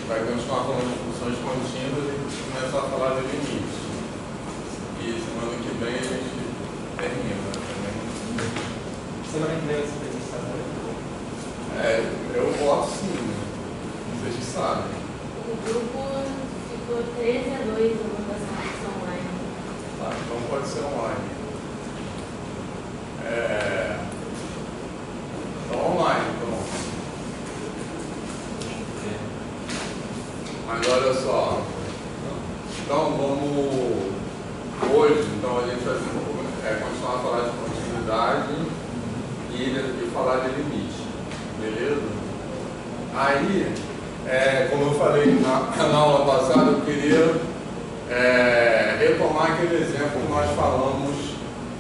vai continuar falando de funções contínuas e começar a falar de limites. E semana que vem a gente termina também. Semana que vem você vai estar eu voto sim, né? Vocês sabem. O grupo ficou 13-2 na votação online. Tá, então pode ser online. Então online, então. Mas olha só. Então vamos. Hoje, então a gente vai continuar a falar de continuidade e falar de limite. Beleza? Aí, como eu falei na aula passada, eu queria retomar aquele exemplo que nós falamos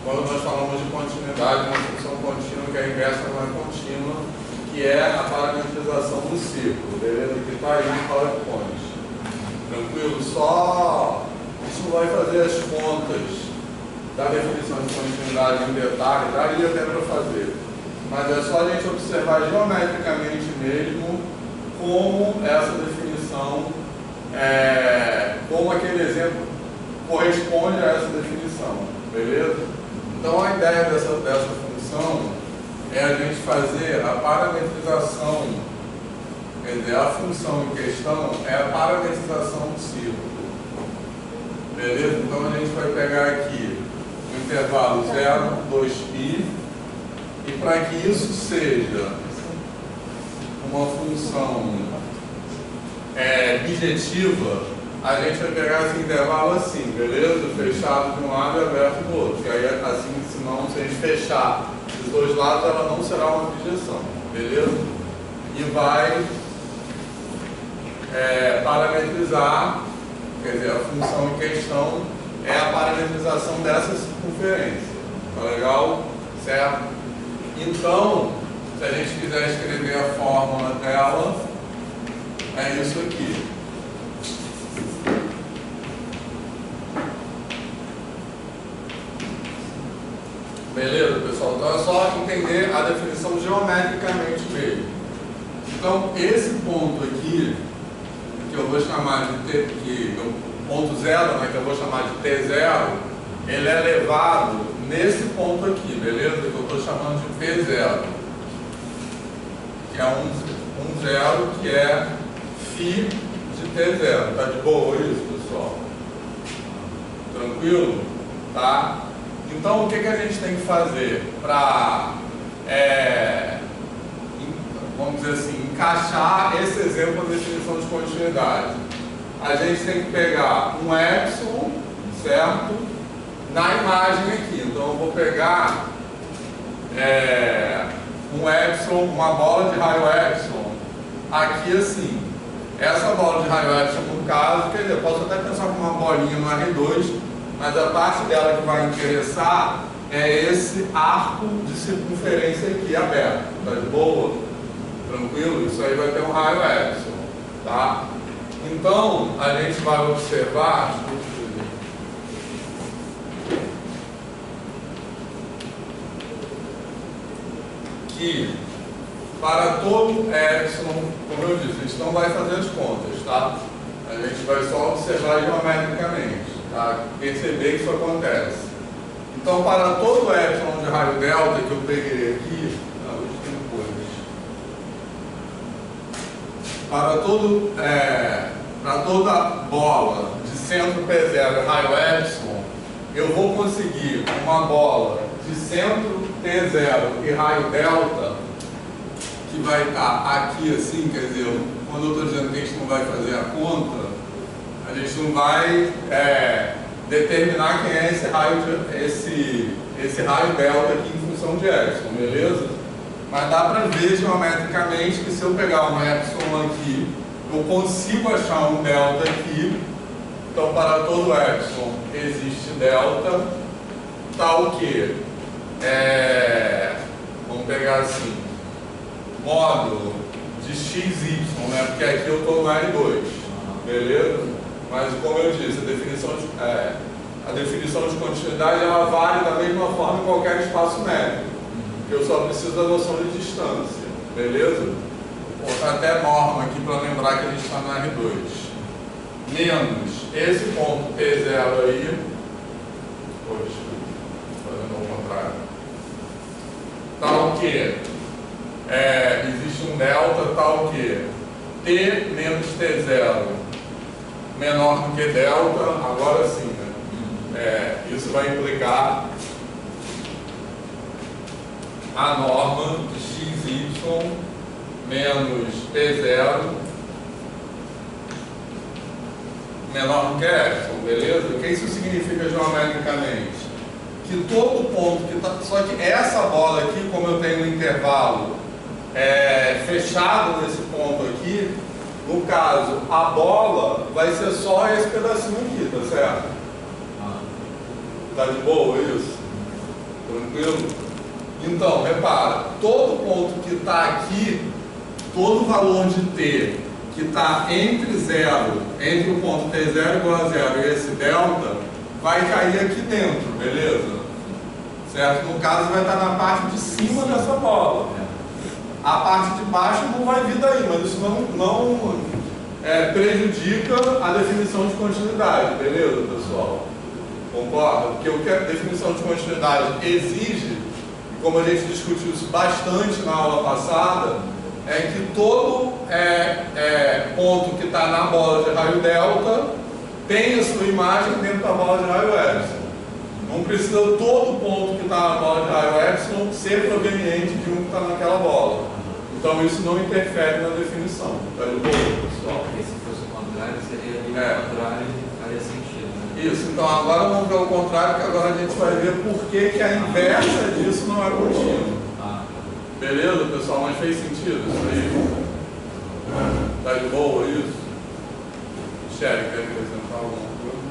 quando nós falamos de continuidade, uma função contínua que é a inversa não é contínua, que é a parametrização do círculo, beleza? Que está aí no PowerPoint. Tranquilo? Só isso não vai fazer as contas da definição de continuidade em detalhe, daria até para fazer. Mas é só a gente observar geometricamente mesmo como essa definição, como aquele exemplo corresponde a essa definição, beleza? Então a ideia dessa função é a gente fazer a parametrização, quer dizer, a função em questão é a parametrização do círculo, beleza? Então a gente vai pegar aqui o intervalo 0, 2π, e para que isso seja uma função bijetiva, a gente vai pegar esse intervalo assim, beleza? Fechado de um lado e aberto do outro. E aí, assim, senão, se a gente fechar dos dois lados, ela não será uma bijeção, beleza? E vai parametrizar, quer dizer, a função em questão é a parametrização dessa circunferência. Tá legal? Certo? Então, se a gente quiser escrever a fórmula dela, é isso aqui. Beleza, pessoal? Então é só entender a definição geometricamente mesmo. Então, esse ponto aqui, que eu vou chamar de ponto zero, né, que eu vou chamar de T0, ele é levado nesse ponto aqui, beleza? Que eu estou chamando de P0, que é um zero, que é φ de T0. Tá de boa isso, pessoal? Tranquilo? Tá? Então, o que a gente tem que fazer para, vamos dizer assim, encaixar esse exemplo na definição de continuidade? A gente tem que pegar um epsilon, certo? Na imagem aqui. Então, eu vou pegar um epsilon, uma bola de raio epsilon, aqui assim. Essa bola de raio epsilon, no caso, quer dizer, eu posso até pensar como uma bolinha no R2, mas a parte dela que vai interessar é esse arco de circunferência aqui aberto. Tá de boa? Tranquilo? Isso aí vai ter um raio epsilon, tá? Então, a gente vai observar que para todo epsilon, como eu disse, a gente não vai fazer as contas, tá? A gente vai só observar geometricamente, tá? Perceber que isso acontece. Então, para todo epsilon de raio delta que eu peguei aqui, para toda bola de centro P0 e raio epsilon, eu vou conseguir uma bola de centro T0 e raio delta que vai estar aqui assim, quer dizer, quando eu estou dizendo que a gente não vai fazer a conta, a gente não vai determinar quem é esse raio delta aqui em função de epsilon, beleza? Mas dá para ver geometricamente que se eu pegar um epsilon aqui, eu consigo achar um delta aqui. Então, para todo epsilon existe delta, tá o quê? Vamos pegar assim, módulo de xy, né? Porque aqui eu estou no R2, beleza? Mas como eu disse, a definição de continuidade ela vale da mesma forma em qualquer espaço métrico. Eu só preciso da noção de distância, beleza? botar até norma aqui para lembrar que a gente está no R2. Menos esse ponto T0 aí. Poxa, fazendo ao contrário. Tal que existe um delta, tal que T menos T0 menor do que delta, agora sim, né? Isso vai implicar a norma de xy menos T0 menor do que epsilon, beleza? O que isso significa geometricamente? Que todo ponto que está... Só que essa bola aqui, como eu tenho um intervalo fechado nesse ponto aqui, no caso, a bola vai ser só esse pedacinho aqui, tá certo? Tá de boa isso? Tranquilo? Então, repara, todo ponto que está aqui, todo valor de T que está entre o ponto T0 igual a 0 e esse delta, vai cair aqui dentro, beleza? Certo? No caso, vai estar na parte de cima dessa bola. A parte de baixo não vai vir daí, mas isso não prejudica a definição de continuidade, beleza, pessoal? Concorda? Porque o que a definição de continuidade exige, como a gente discutiu isso bastante na aula passada, é que todo ponto que está na bola de raio delta tem a sua imagem dentro da bola de raio epsilon. Não precisa todo ponto que está na bola de raio epsilon ser proveniente de um que está naquela bola. Então isso não interfere na definição. Tá de boa, pessoal? Porque se fosse o contrário, seria ali o contrário e faria sentido, né? Isso, então agora vamos ver o contrário, que agora a gente vai ver por que a inversa disso não é contínua. Beleza, pessoal? Mas fez sentido isso aí? Tá de boa isso? Michele, quer acrescentar alguma coisa?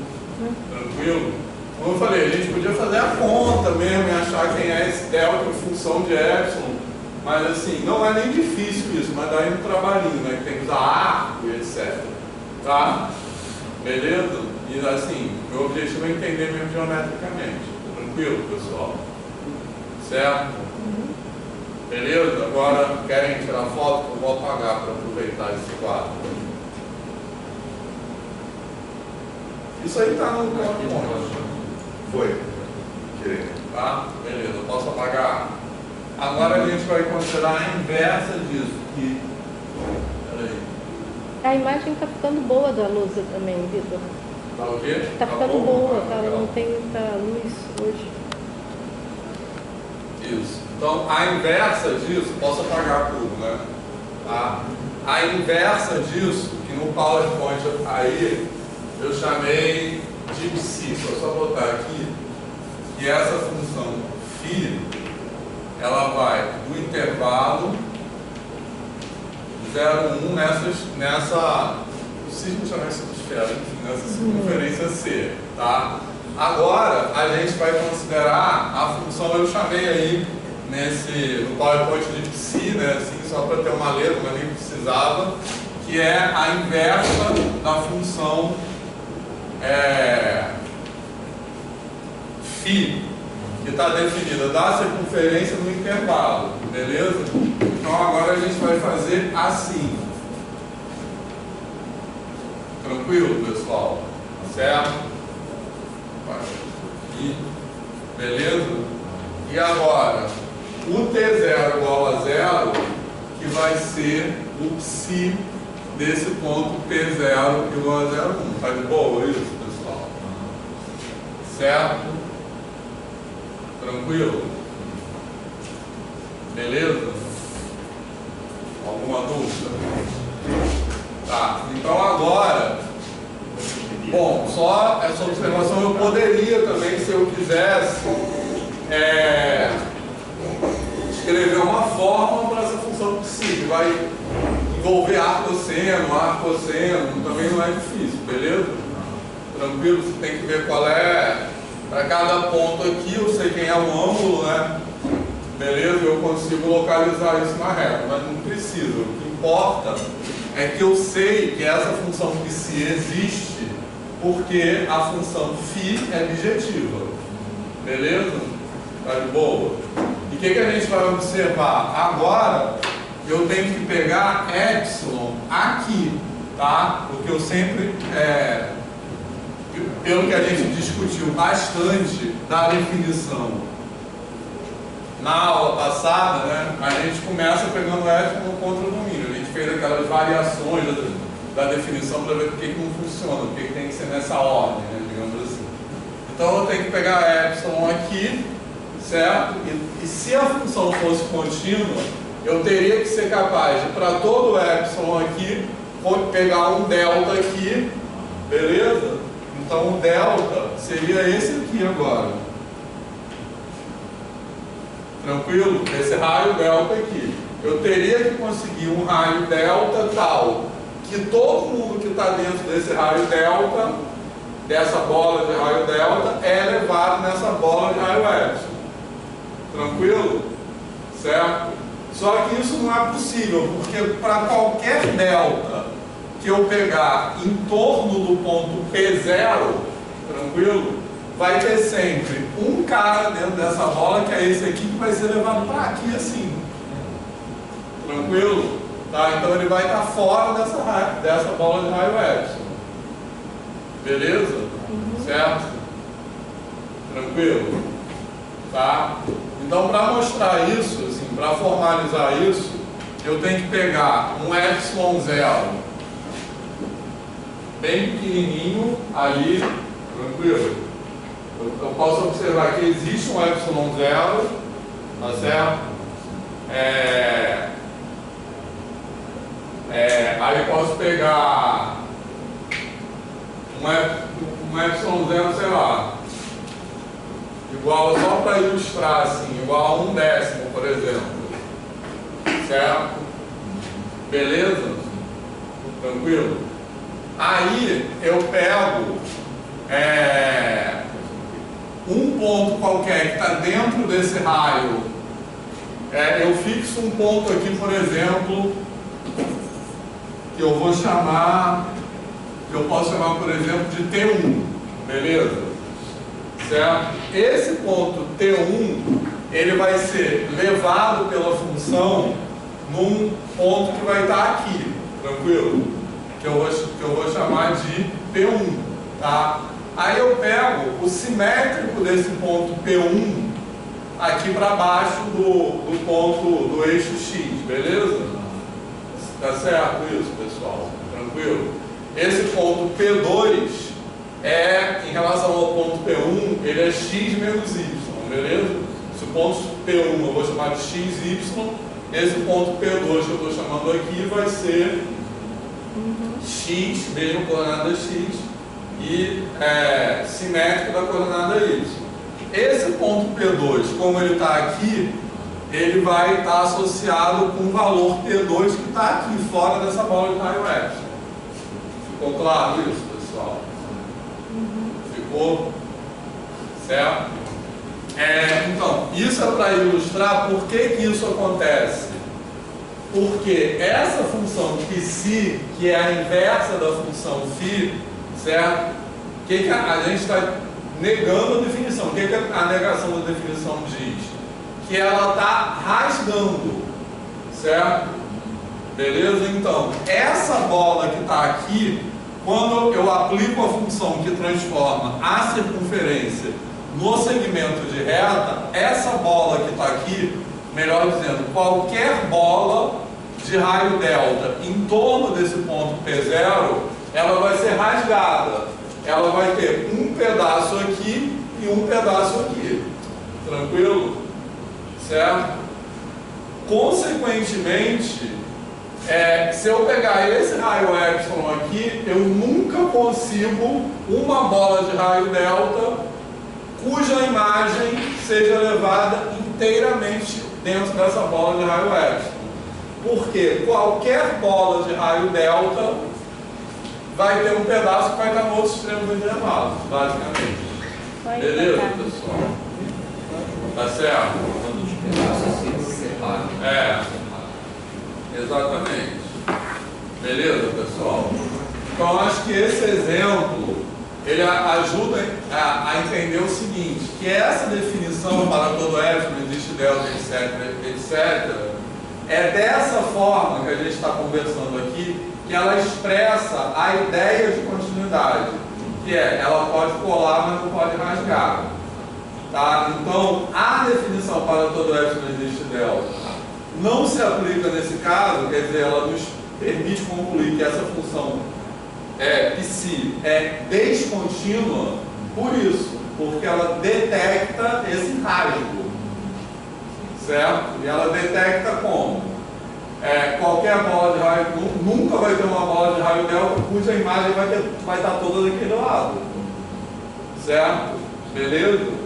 Tranquilo? Como eu falei, a gente podia fazer a conta mesmo e achar quem é esse delta em função de epsilon, mas assim, não é nem difícil isso, mas dá aí um trabalhinho, né? Que tem que usar arco e etc. Tá? Beleza? E assim, meu objetivo é entender mesmo geometricamente. Tranquilo, pessoal? Certo? Beleza? Agora, querem tirar foto? Eu vou apagar para aproveitar esse quadro. Isso aí está no PowerPoint. Foi. Tá? Beleza, eu posso apagar. Agora a gente vai considerar a inversa disso. Peraí. A imagem está ficando boa da lousa também, Vitor. Tá o quê? Está ficando boa, tá? Legal. Não tem muita luz hoje. Isso. Então, a inversa disso, posso apagar tudo, né? Tá? A inversa disso, que no PowerPoint aí, eu chamei de psi, só botar aqui, que essa função φ, ela vai do intervalo 0, 1 nessa, não sei se chamar isso de esfera, enfim, nessa circunferência C, tá? Agora, a gente vai considerar a função, eu chamei aí, no PowerPoint de psi, né, assim, só para ter uma letra, mas nem precisava, que é a inversa da função φ, que está definida da circunferência no intervalo, beleza? Então agora a gente vai fazer assim. Tranquilo, pessoal? Certo? Aqui. Beleza? E agora, o T0 igual a 0, que vai ser o psi desse ponto P0 igual a 0,1. Tá de boa isso, pessoal? Certo? Tranquilo? Beleza? Alguma dúvida? Tá, então agora, bom, só essa observação eu poderia também, se eu quisesse, escrever uma fórmula para essa função psi, que vai envolver arcosseno, também não é difícil, beleza? Tranquilo? Você tem que ver qual é, para cada ponto aqui, eu sei quem é o ângulo, né? Beleza? Eu consigo localizar isso na reta, mas não precisa. O que importa é que eu sei que essa função psi existe porque a função φ é bijetiva. Beleza? Tá de boa? E o que a gente vai observar? Agora, eu tenho que pegar epsilon aqui, tá? Porque eu sempre, pelo que a gente discutiu bastante da definição na aula passada, né, a gente começa pegando epsilon contra o domínio. A gente fez aquelas variações da definição para ver por que não funciona, por que tem que ser nessa ordem, né, digamos assim. Então eu tenho que pegar epsilon aqui, certo? E se a função fosse contínua, eu teria que ser capaz de, para todo epsilon aqui, pegar um delta aqui, beleza? Então o delta seria esse aqui agora. Tranquilo? Esse raio delta aqui. Eu teria que conseguir um raio delta tal que todo mundo que está dentro desse raio delta, dessa bola de raio delta, é levado nessa bola de raio epsilon. Tranquilo? Certo? Só que isso não é possível, porque para qualquer delta que eu pegar em torno do ponto P0, tranquilo? Vai ter sempre um cara dentro dessa bola, que é esse aqui, que vai ser levado para aqui assim. Tranquilo? Tá? Então ele vai estar fora dessa bola de raio epsilon. Beleza? Certo? Tranquilo? Tá? Então, para mostrar isso, assim, para formalizar isso, eu tenho que pegar um epsilon zero bem pequenininho ali, tranquilo? Eu posso observar que existe um epsilon zero, tá certo? Aí eu posso pegar um epsilon zero, sei lá, igual, só para ilustrar assim, igual a 1/10, por exemplo. Certo? Beleza? Tranquilo? Aí eu pego um ponto qualquer que está dentro desse raio. Eu fixo um ponto aqui, por exemplo, que eu vou chamar, que eu posso chamar, por exemplo, de T1. Beleza? Certo? Esse ponto T1, ele vai ser levado pela função num ponto que vai estar aqui, tranquilo? Que eu vou chamar de P1, tá? Aí eu pego o simétrico desse ponto P1 aqui para baixo do ponto do eixo X, beleza? Tá certo isso, pessoal? Tranquilo? Esse ponto P2 em relação ao ponto P1, ele é x menos y, beleza? Se o ponto P1 eu vou chamar de xy, esse ponto P2 que eu estou chamando aqui vai ser x, mesmo coordenada x, e simétrico da coordenada y. Esse ponto P2, como ele está aqui, ele vai estar associado com o valor P2 que está aqui, fora dessa bola de raio epsilon. Ficou claro isso, pessoal? Ficou? Certo? Então, isso é para ilustrar por que isso acontece. Porque essa função psi, que é a inversa da função φ, certo? Que a gente está negando a definição. O que a negação da definição diz? Que ela está rasgando, certo? Beleza? Então, essa bola que está aqui, quando eu aplico a função que transforma a circunferência no segmento de reta, essa bola que está aqui, melhor dizendo, qualquer bola de raio delta em torno desse ponto P0, ela vai ser rasgada. Ela vai ter um pedaço aqui e um pedaço aqui. Tranquilo? Certo? Consequentemente, se eu pegar esse raio epsilon aqui, eu nunca consigo uma bola de raio delta cuja imagem seja levada inteiramente dentro dessa bola de raio epsilon. Porque qualquer bola de raio delta vai ter um pedaço que vai estar no outro extremo do intervalo, basicamente. Beleza, pessoal? Tá certo? Quando os pedaços se separam. Exatamente. Beleza, pessoal? Então, acho que esse exemplo ele ajuda a entender o seguinte, que essa definição para todo epsilon, existe delta, etc., é dessa forma que a gente está conversando aqui que ela expressa a ideia de continuidade, que é, ela pode colar, mas não pode rasgar. Tá? Então, a definição para todo epsilon existe delta não se aplica nesse caso, quer dizer, ela nos permite concluir que essa função psi é descontínua por isso, porque ela detecta esse rasgo, certo? E ela detecta como? Qualquer bola de raio, nunca vai ter uma bola de raio delta cuja imagem vai estar toda daquele lado, certo? Beleza?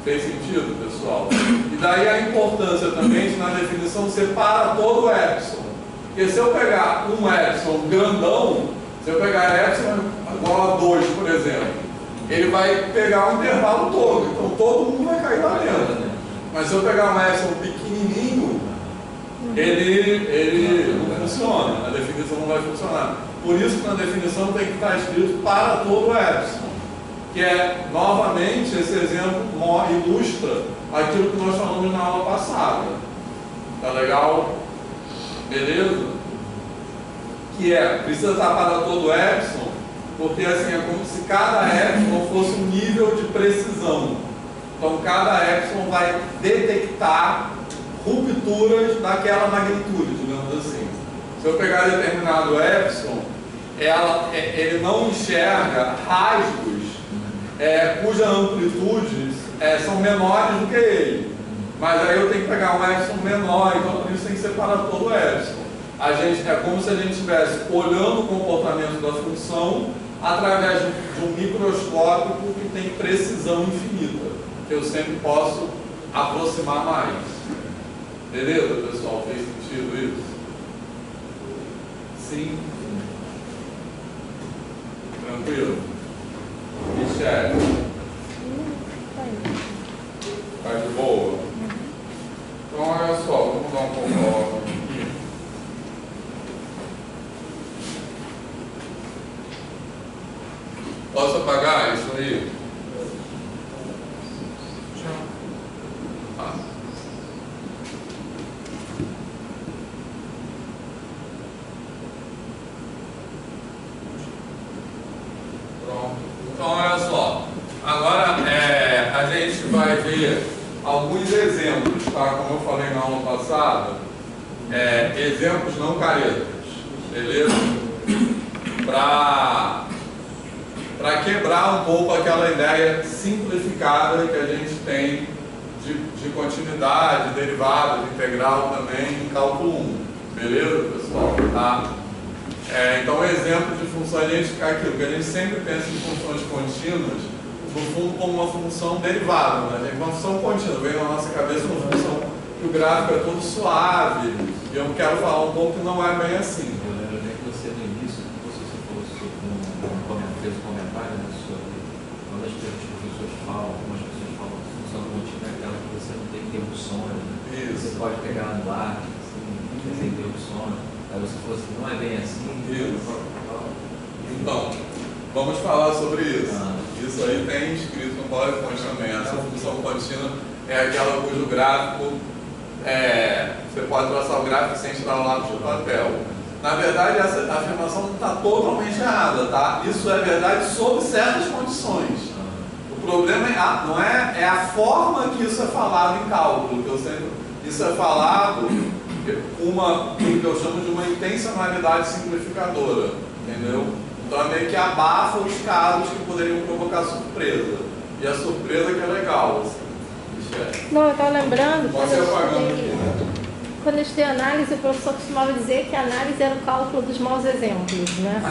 Fez sentido, pessoal? E daí a importância também de, na definição, ser para todo epsilon. Porque se eu pegar um epsilon grandão, se eu pegar epsilon igual a 2, por exemplo, ele vai pegar o intervalo todo, então todo mundo vai cair lá dentro. Mas se eu pegar um epsilon pequenininho, ele não funciona, a definição não vai funcionar. Por isso que na definição tem que estar escrito para todo epsilon, que é, novamente, esse exemplo ilustra aquilo que nós falamos na aula passada. Tá legal? Beleza? Que precisa estar para todo epsilon, porque assim, é como se cada epsilon fosse um nível de precisão. Então, cada epsilon vai detectar rupturas daquela magnitude, digamos assim. Se eu pegar determinado epsilon, ele não enxerga rasgos cuja amplitudes são menores do que ele. Mas aí eu tenho que pegar um epsilon menor, então por isso tem que ser para todo epsilon. É como se a gente estivesse olhando o comportamento da função através de um microscópio que tem precisão infinita, que eu sempre posso aproximar mais. Beleza, pessoal? Fez sentido isso? Sim? Tranquilo? Michele? Tá de boa? Então, olha só, vamos dar um pouco a ordem aqui. Posso apagar isso aí? Pronto. Então, olha só. Agora, a gente vai ver alguns exemplos, tá? Como eu falei na aula passada, exemplos não caretas, beleza? Para quebrar um pouco aquela ideia simplificada que a gente tem de continuidade, derivada, de integral também em cálculo 1, beleza, pessoal? Tá? Então, exemplo de função, aquilo que a gente sempre pensa em funções contínuas, no fundo, como uma função derivada, né? Uma função contínua, vem na nossa cabeça uma função que o gráfico é todo suave, e eu quero falar um pouco que não é bem assim. Eu lembro bem que você, no início, você falou sobre fez um comentário, né, sobre quando as pessoas falam, algumas pessoas falam que função contínua é aquela que você não tem interrupções, né? Você pode pegar no ar, assim, sem interrupções. Aí você falou assim, não é bem assim. Então, vamos falar sobre isso. Isso aí tem escrito no PowerPoint também. Essa função contínua é aquela cujo gráfico, você pode traçar o gráfico sem tirar o lápis do papel. Na verdade, essa afirmação não está totalmente errada, tá? Isso é verdade sob certas condições. O problema não é a forma que isso é falado em cálculo, isso é falado o que eu chamo de uma intencionalidade simplificadora, entendeu? Então é meio que abafa os casos que poderiam provocar surpresa. E a surpresa que é legal, assim. Não, eu estava lembrando, quando eu estudei análise, o professor costumava dizer que a análise era o cálculo dos maus exemplos, né?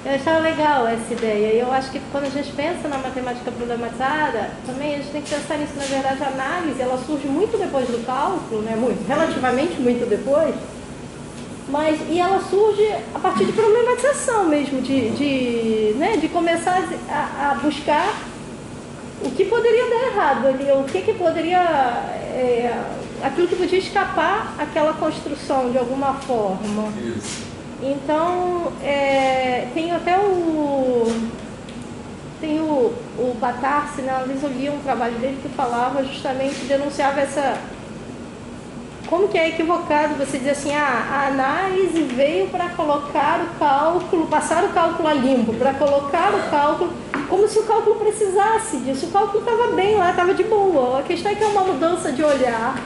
Eu achava legal essa ideia. E eu acho que quando a gente pensa na matemática problematizada, também a gente tem que pensar nisso. Na verdade, a análise, ela surge muito depois do cálculo, né? Relativamente muito depois. E ela surge a partir de problematização mesmo, de começar a buscar o que poderia dar errado ali, o que poderia, aquilo que podia escapar àquela construção de alguma forma. Isso. Então, tem até o Batarsi, né? Uma vez eu li um trabalho dele que falava justamente, denunciava como que é equivocado você dizer assim, a análise veio para colocar o cálculo, passar o cálculo a limpo, para colocar o cálculo, como se o cálculo precisasse disso. O cálculo estava bem lá, estava de boa. A questão é que é uma mudança de olhar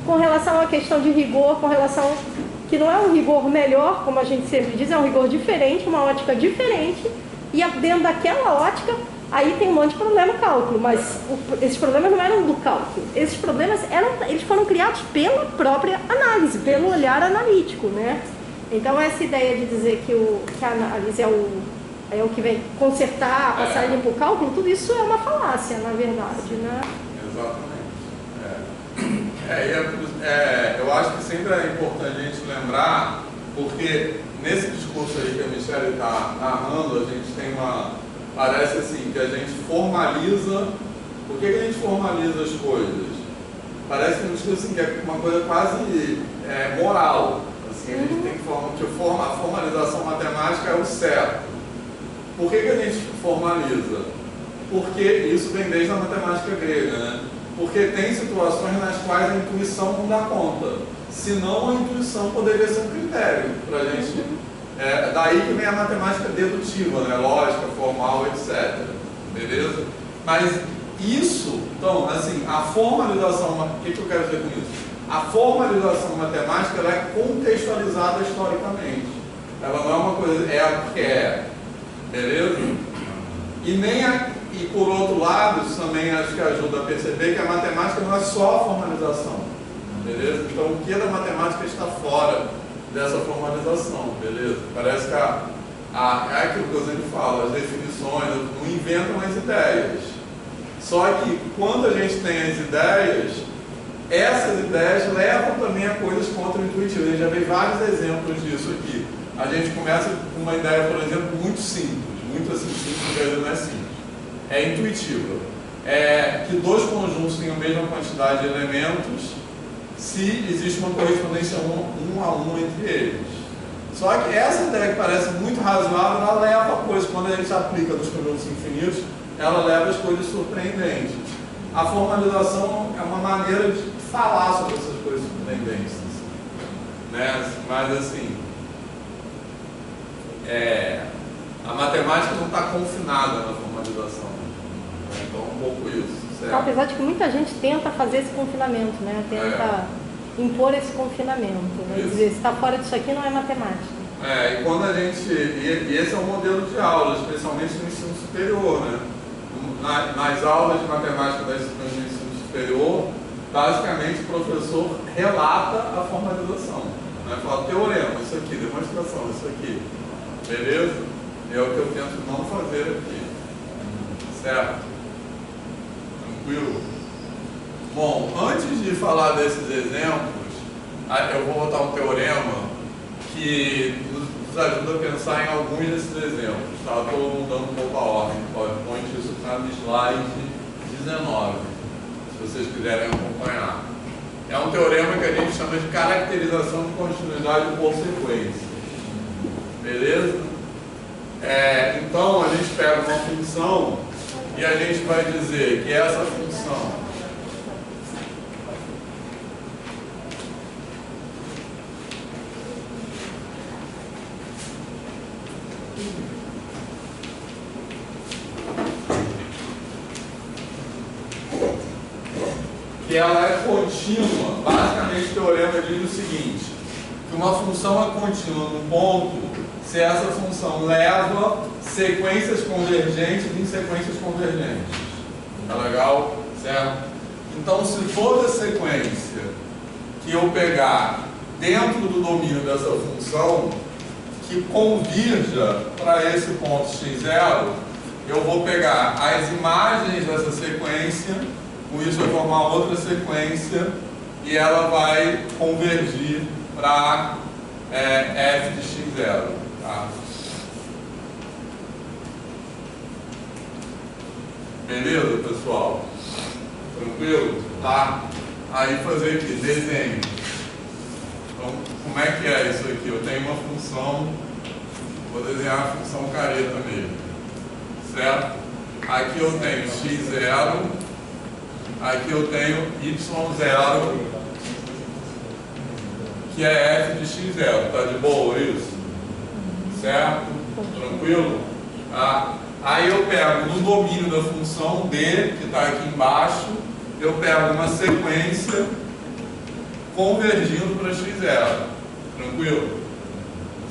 com relação à questão de rigor, com relação que não é um rigor melhor, como a gente sempre diz, é um rigor diferente, uma ótica diferente, e dentro daquela ótica, aí tem um monte de problema no cálculo, mas esses problemas não eram do cálculo, esses problemas eles foram criados pela própria análise, pelo olhar analítico, né? Então essa ideia de dizer que a análise é o que vem consertar, passar limpo o cálculo, tudo isso é uma falácia, na verdade, né? Exatamente. Eu acho que sempre é importante a gente lembrar, porque nesse discurso aí que a Michelle está narrando, a gente tem parece assim, que a gente formaliza. Por que a gente formaliza as coisas? Parece que a gente assim, que é uma coisa quase moral. Assim, a gente tem que a formalização matemática é o certo. Por que a gente formaliza? Porque isso vem desde a matemática grega, né? Porque tem situações nas quais a intuição não dá conta. Senão a intuição poderia ser um critério para a gente. Daí que vem a matemática dedutiva, né? Lógica, formal, etc. Beleza? Mas isso, então, assim, a formalização, o que eu quero dizer com isso? A formalização matemática ela é contextualizada historicamente. Ela não é uma coisa, porque beleza? E por outro lado, isso também acho que ajuda a perceber que a matemática não é só a formalização, beleza? Então o que da matemática está fora dessa formalização, beleza? Parece que é aquilo que eu sempre falo, as definições não inventam as ideias. Só que quando a gente tem as ideias, essas ideias levam também a coisas contra-intuitivas. A gente já vê vários exemplos disso aqui. A gente começa com uma ideia, por exemplo, muito simples, muito assim simples, às vezes não é simples. É intuitiva. Que dois conjuntos tenham a mesma quantidade de elementos se existe uma correspondência um a um entre eles. Só que essa ideia que parece muito razoável, ela leva a coisas, quando a gente aplica nos conjuntos infinitos, ela leva as coisas surpreendentes. A formalização é uma maneira de falar sobre essas coisas surpreendentes, né? Mas assim, a matemática não está confinada na formalização. Então, um pouco isso. Certo? Apesar de que muita gente tenta fazer esse confinamento, né? Tenta impor esse confinamento. Né? Dizer, se está fora disso aqui, não é matemática. E quando a gente. E esse é um modelo de aula, especialmente no ensino superior, né? Nas aulas de matemática das disciplinas do ensino superior, basicamente o professor relata a formalização. Né? Fala teorema, isso aqui, demonstração, isso aqui. Beleza? É o que eu tento não fazer aqui. Certo? Tranquilo? Bom, antes de falar desses exemplos, eu vou botar um teorema que nos ajuda a pensar em alguns desses exemplos. Tá? Estou mudando um pouco a ordem do PowerPoint, isso está no slide 19, se vocês quiserem acompanhar. É um teorema que a gente chama de caracterização de continuidade por sequência. Beleza? Então, a gente pega uma função e a gente vai dizer que essa função que ela é contínua. Basicamente o teorema diz o seguinte, que uma função é contínua no ponto se essa função leva sequências convergentes em sequências convergentes. Tá legal? Certo? Então, se toda sequência que eu pegar dentro do domínio dessa função que convirja para esse ponto x0, eu vou pegar as imagens dessa sequência, com isso vai formar outra sequência e ela vai convergir para f de x0. Tá? Beleza, pessoal? Tranquilo? Tá? Aí fazer aqui, desenho. Então, como é que é isso aqui? Eu tenho uma função, vou desenhar a função careta mesmo. Certo? Aqui eu tenho x0, aqui eu tenho y0 que é f de x0. Tá de boa isso? Certo? Tranquilo? Tá? Aí eu pego no domínio da função d, que está aqui embaixo, eu pego uma sequência convergindo para x0. Tranquilo?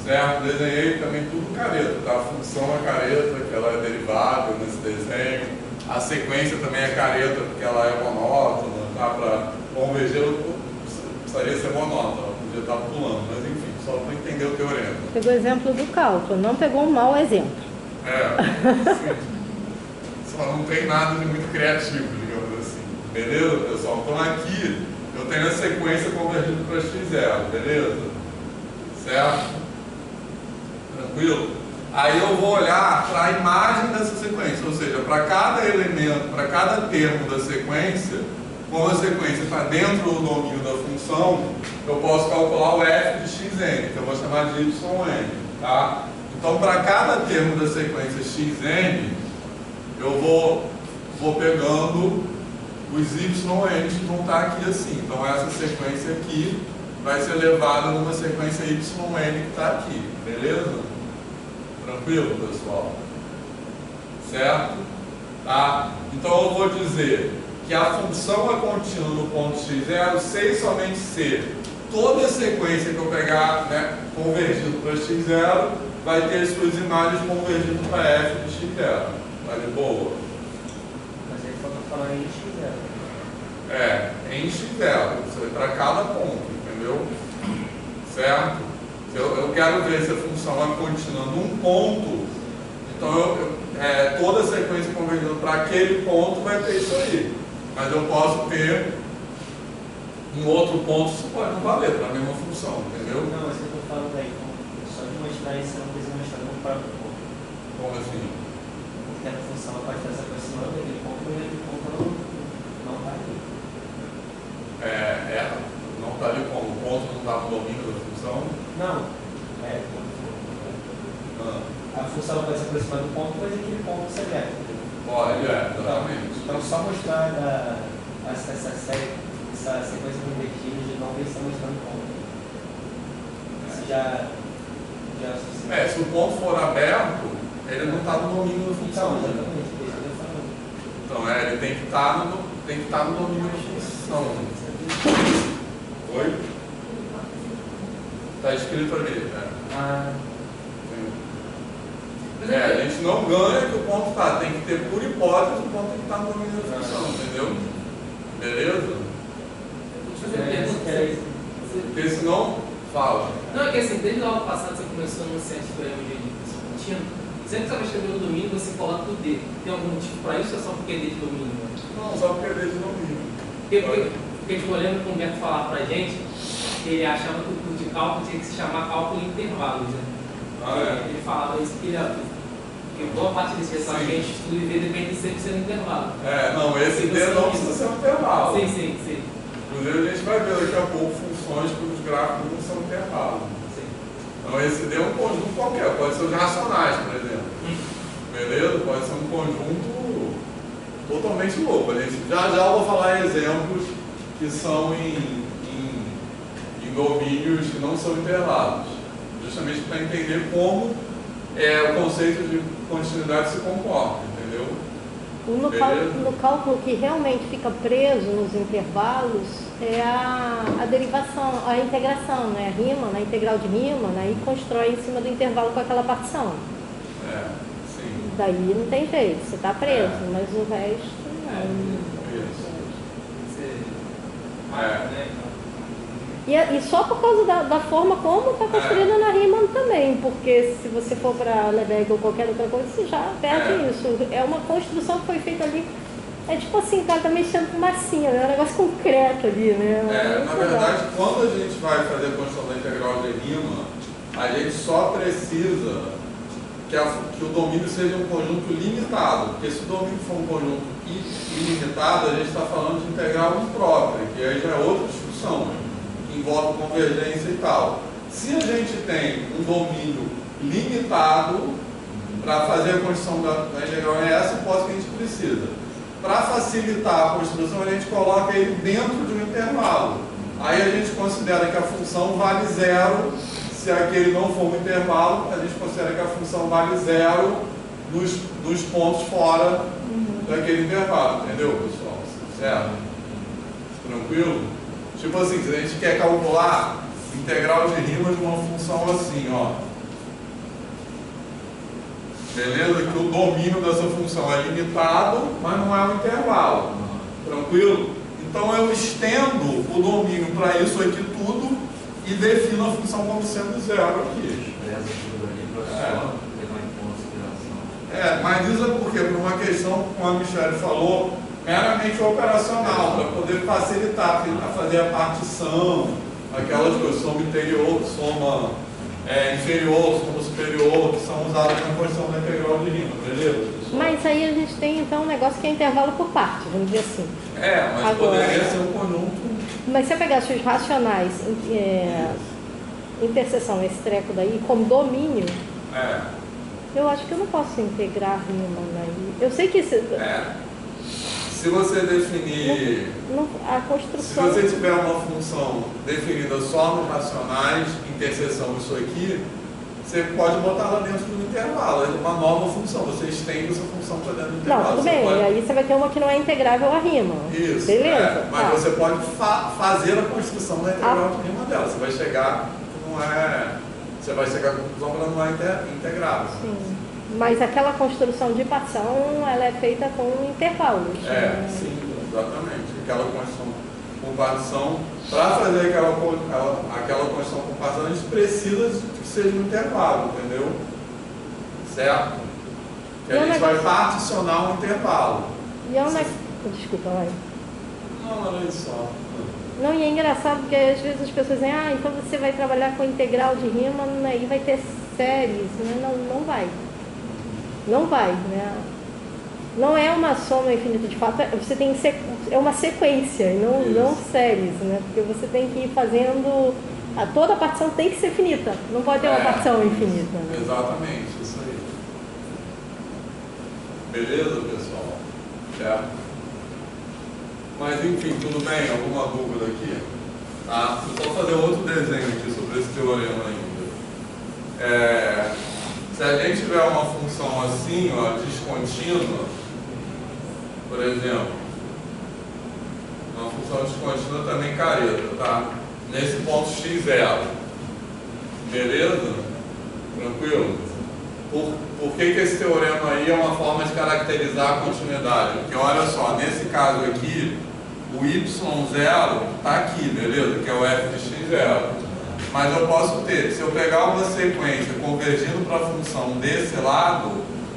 Certo? Desenhei também tudo careta, tá? A função é careta, que ela é derivável nesse desenho. A sequência também é careta, porque ela é monótona, tá? Para converger, precisaria ser monótona, podia estar pulando, mas enfim, só para entender o teorema. Pegou o exemplo do cálculo, não pegou um mau exemplo. Sim. Só não tem nada de muito criativo, digamos assim. Beleza, pessoal? Então aqui eu tenho a sequência convergindo para x0, beleza? Certo? Tranquilo? Aí eu vou olhar para a imagem dessa sequência, ou seja, para cada elemento, para cada termo da sequência, como a sequência está dentro do domínio da função, eu posso calcular o f de xn, que eu vou chamar de yn, tá? Então, para cada termo da sequência xn, eu vou pegando os yn que vão estar aqui assim. Então, essa sequência aqui vai ser levada numa sequência yn que está aqui, beleza? Tranquilo, pessoal? Certo? Tá? Então, eu vou dizer que a função é contínua no ponto x0 sem somente ser toda a sequência que eu pegar, né, convergindo para x0, vai ter suas imagens convergindo para f de x0. Tá de boa? Mas ele só está falando em x0. É, em x0. Isso é para cada ponto, entendeu? Certo? Eu quero ver se a função é contínua num ponto, então toda a sequência convergindo para aquele ponto vai ter isso aí. Mas eu posso ter em outro ponto, isso pode não valer para a mesma função, entendeu? Não, mas eu estou falando aí, só de mostrar isso, não precisa mostrar no próprio ponto. Como assim? Porque a função pode estar se aproximando daquele ponto e aquele ponto não está ali. Não está ali como? O ponto não está no domínio da função? Não. A função pode se aproximar do ponto, mas aquele ponto se aberto. Pode, exatamente. Então só mostrar essa sequência convertida de não ver se está mostrando ponto. Isso já é o suficiente. Se o ponto for aberto, ele não está no domínio da função. Então, exatamente, isso que eu estou falando. Então, ele tem que estar no domínio da função. Oi? Está escrito ali, né? A gente não ganha que o ponto está. Tem que ter, por hipótese, o ponto tem que estar no domínio da função, entendeu? Beleza? Porque senão, fala. Não, é que assim, desde a aula passada você começou no centro de teorema de função contínua, sempre que você vai escrever no domínio, você coloca o D. Tem algum motivo para isso ou é só porque é D de domínio? Não, só porque é D de domínio. Porque tipo, eu lembro que o Humberto falava pra gente que ele achava que o curso de cálculo tinha que se chamar cálculo em intervalos, né? Ele falava isso porque boa parte desse pessoal que a gente estuda e vê depende sempre ser no intervalo. Não, esse D não precisa ser um intervalo. Sim. Inclusive a gente vai ver daqui a pouco funções que os gráficos não são intervalos. Então esse D é um conjunto qualquer, pode ser os racionais, por exemplo. Beleza? Pode ser um conjunto totalmente louco. Já eu vou falar exemplos que são em domínios que não são intervalos, justamente para entender como o conceito de continuidade se comporta, entendeu? No cálculo que realmente fica preso nos intervalos é a derivação, a integração, né? A Riemann, a integral de Riemann, aí constrói em cima do intervalo com aquela partição. Sim. Daí não tem jeito, você está preso, mas o resto não. E só por causa da forma como está construída na Riemann também, porque se você for para Lebesgue ou qualquer outra coisa, você já perde isso. É uma construção que foi feita ali, é tipo assim, o cara está mexendo com massinha, né? É um negócio concreto ali, né? Na verdade, quando a gente vai fazer a construção da integral de Riemann, a gente só precisa que o domínio seja um conjunto limitado, porque se o domínio for um conjunto ilimitado, a gente está falando de integral imprópria, que aí já é outra discussão, que envolve convergência e tal. Se a gente tem um domínio limitado, para fazer a construção da integral é essa hipótese que a gente precisa. Para facilitar a construção, a gente coloca ele dentro de um intervalo. Aí a gente considera que a função vale zero. Se aquele não for um intervalo, a gente considera que a função vale zero nos pontos fora daquele intervalo. Entendeu, pessoal? Certo? Tranquilo? Tipo assim, se a gente quer calcular integral de rima de uma função assim, ó. Beleza? Que o domínio dessa função é limitado, mas não é um intervalo. Tranquilo? Então eu estendo o domínio para isso aqui tudo e defino a função como sendo zero aqui. Mas isso é porque, por uma questão, como a Michelle falou, meramente operacional, para poder facilitar, fazer a partição, aquelas coisas, soma interior, soma inferior, soma superior, que são usadas na questão da integral de rima, beleza? Mas aí a gente tem então um negócio que é intervalo por parte, vamos dizer assim. Mas agora, poderia ser um conjunto. Mas se eu pegasse os racionais, interseção, esse treco daí, como domínio, eu acho que eu não posso integrar rima daí. Eu sei que se você definir... a construção... Se você tiver uma função definida só nos racionais, interseção isso aqui, você pode botar lá dentro do intervalo, é uma nova função, você estende essa função para dentro do intervalo. Não, tudo bem, pode... aí você vai ter uma que não é integrável à rima. Isso, beleza. Mas você pode fazer a construção da integral de rima dela, você vai chegar, você vai chegar à conclusão que ela não é integrável. Sim. Mas aquela construção de partição, ela é feita com intervalos. Sim, exatamente. Aquela construção com partição, para fazer aquela construção com partição, a gente precisa que seja um intervalo, entendeu? Certo? Que a gente vai particionar um intervalo. Desculpa, vai. Não era isso só. Não, e é engraçado porque às vezes as pessoas dizem, então você vai trabalhar com integral de rima, aí vai ter séries, né? Não vai. Não vai, né? Não é uma soma infinita, de fato, você tem é uma sequência, e não séries, né? Porque você tem que ir fazendo... toda a partição tem que ser finita, não pode ter uma partição infinita. Né? Exatamente, isso aí. Beleza, pessoal? Certo? Mas enfim, tudo bem? Alguma dúvida aqui? Tá? Vou só fazer outro desenho aqui sobre esse teorema ainda. Se a gente tiver uma função assim, ó, descontínua, por exemplo, uma função descontínua também careta, tá? Nesse ponto x0, beleza? Tranquilo? Por que esse teorema aí é uma forma de caracterizar a continuidade? Porque olha só, nesse caso aqui, o y0 está aqui, beleza? Que é o f de x0. Mas eu posso ter, se eu pegar uma sequência convergindo para a função desse lado,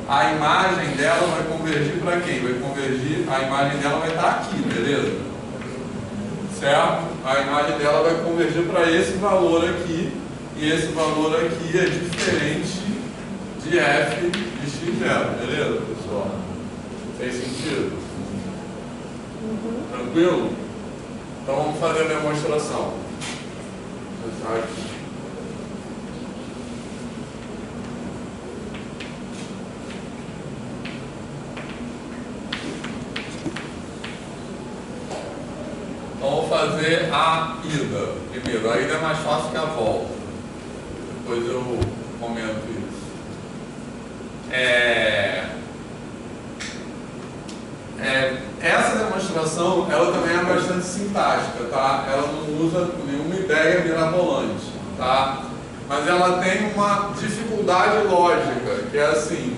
a imagem dela vai convergir para quem? A imagem dela vai estar aqui, beleza? Certo? A imagem dela vai convergir para esse valor aqui, e esse valor aqui é diferente de f de x0, beleza, pessoal? Fez sentido? Tranquilo? Então vamos fazer a demonstração. Então vou fazer a ida primeiro. A ida é mais fácil que a volta. Depois eu comento isso. Essa demonstração, ela também é bastante sintática, tá? Ela não usa nenhuma ideia mirabolante, tá? Mas ela tem uma dificuldade lógica, que é assim: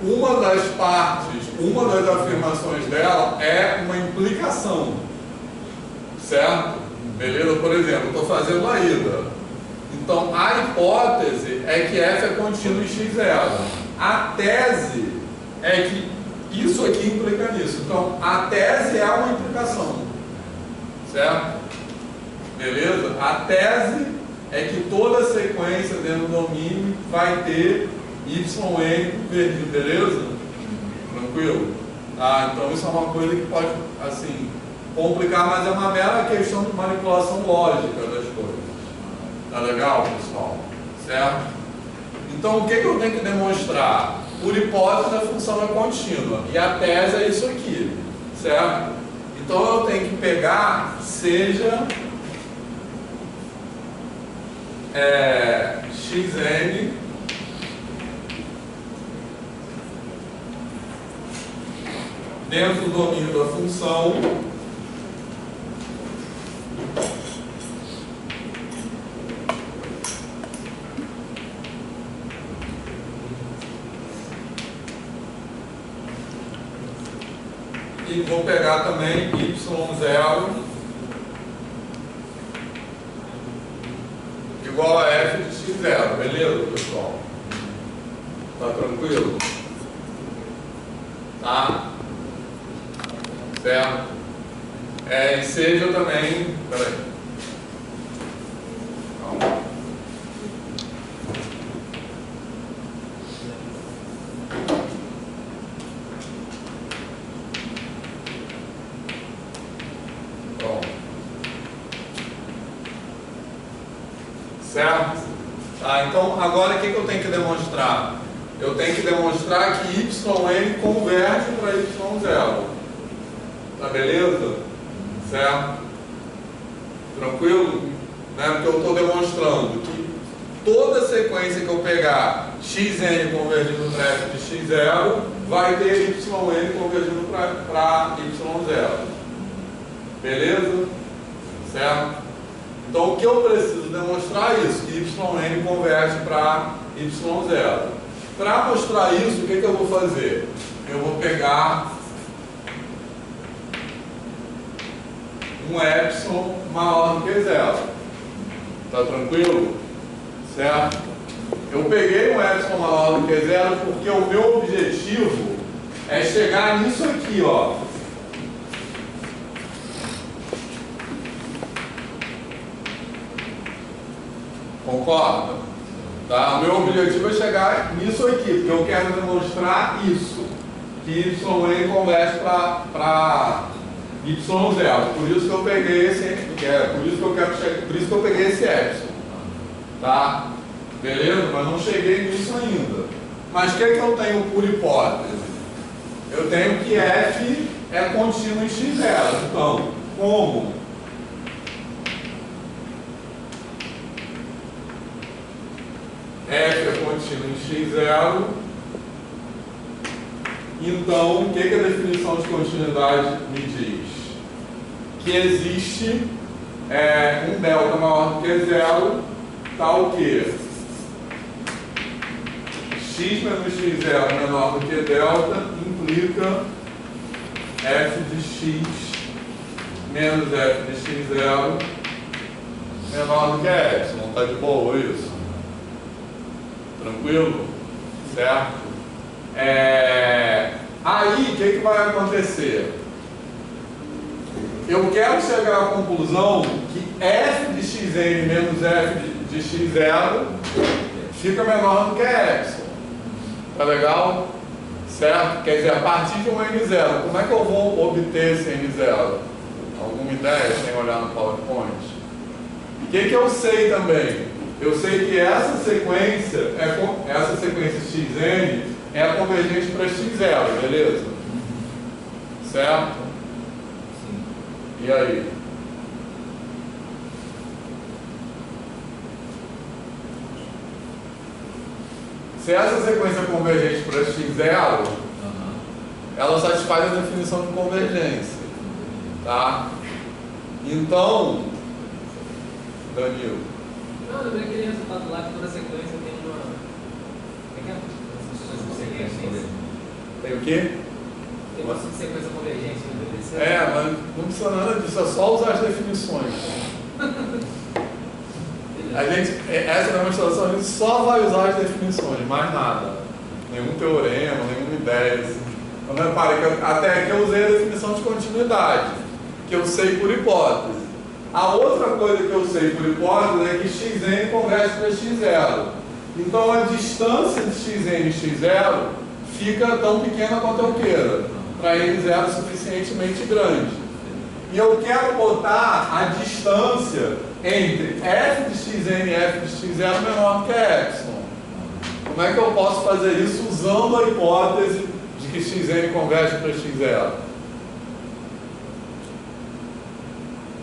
uma das partes, uma das afirmações dela é uma implicação, certo? Beleza? Por exemplo, eu estou fazendo a ida. Então, a hipótese é que f é contínuo em x0. A tese é que isso aqui implica nisso. Então, a tese é uma implicação, certo? Beleza? A tese é que toda sequência dentro do domínio vai ter yn convergido, beleza? Tranquilo? Então, isso é uma coisa que pode, assim, complicar, mas é uma mera questão de manipulação lógica das coisas. Tá legal, pessoal? Certo? Então, o que eu tenho que demonstrar? Por hipótese, a função é contínua. E a tese é isso aqui, certo? Então eu tenho que pegar, seja xn dentro do domínio da função e vou pegar também y0 igual a f de x0, beleza, pessoal? Tá tranquilo? Tá? Certo? E seja também... Peraí. Calma. Pronto. Certo? Tá, então, agora o que eu tenho que demonstrar? Eu tenho que demonstrar que yn converge para y0. Tá beleza? Certo? Tranquilo? Né? Porque eu estou demonstrando que toda sequência que eu pegar xn convergindo para f de x0 vai ter yn convergindo para y0. Beleza? Certo? Então o que eu preciso demonstrar é isso, que yn converge para y0. Para mostrar isso, o que eu vou fazer? Eu vou pegar um epsilon maior do que 0. Tá tranquilo? Certo? Eu peguei um epsilon maior do que 0 porque o meu objetivo é chegar nisso aqui, ó. Concorda? Tá? O meu objetivo é chegar nisso aqui, porque eu quero demonstrar isso, que yn converge para y0. Por isso que eu peguei por isso que eu peguei esse epsilon. Tá? Beleza? Mas não cheguei nisso ainda. Mas o que eu tenho por hipótese? Eu tenho que f é contínuo em x0. Então, como f é contínuo em x0, então o que a definição de continuidade me diz? Que existe um delta maior do que 0, tal que x menos x0 menor do que delta implica f de x menos f de x0 menor do que epsilon. Tá de boa isso? Tranquilo? Certo? Aí, o que vai acontecer? Eu quero chegar à conclusão que f de xn menos f de x0 fica menor do que epsilon. Tá legal? Certo? Quer dizer, a partir de um n0, como é que eu vou obter esse n0? Alguma ideia, sem olhar no PowerPoint? O que eu sei também? Eu sei que essa sequência xn é convergente para x0, beleza? Certo? Sim. E aí? Se essa sequência é convergente para x0, ela satisfaz a definição de convergência. Tá? Então, Danilo. Não, eu lembrei aquele resultado lá que toda sequência tem uma. Como é que é? Subsequência. Tem o quê? Tem uma subsequência convergente. Mas não precisa nada disso, é só usar as definições. Essa demonstração a gente só vai usar as definições, mais nada. Nenhum teorema, nenhuma ideia. Então, repare que até aqui eu usei a definição de continuidade, que eu sei por hipótese. A outra coisa que eu sei por hipótese é que xn converge para x0. Então a distância de xn e x0 fica tão pequena quanto eu queira, para n0 suficientemente grande. E eu quero botar a distância entre f de xn e f de x0 menor do que epsilon. Como é que eu posso fazer isso usando a hipótese de que xn converge para x0?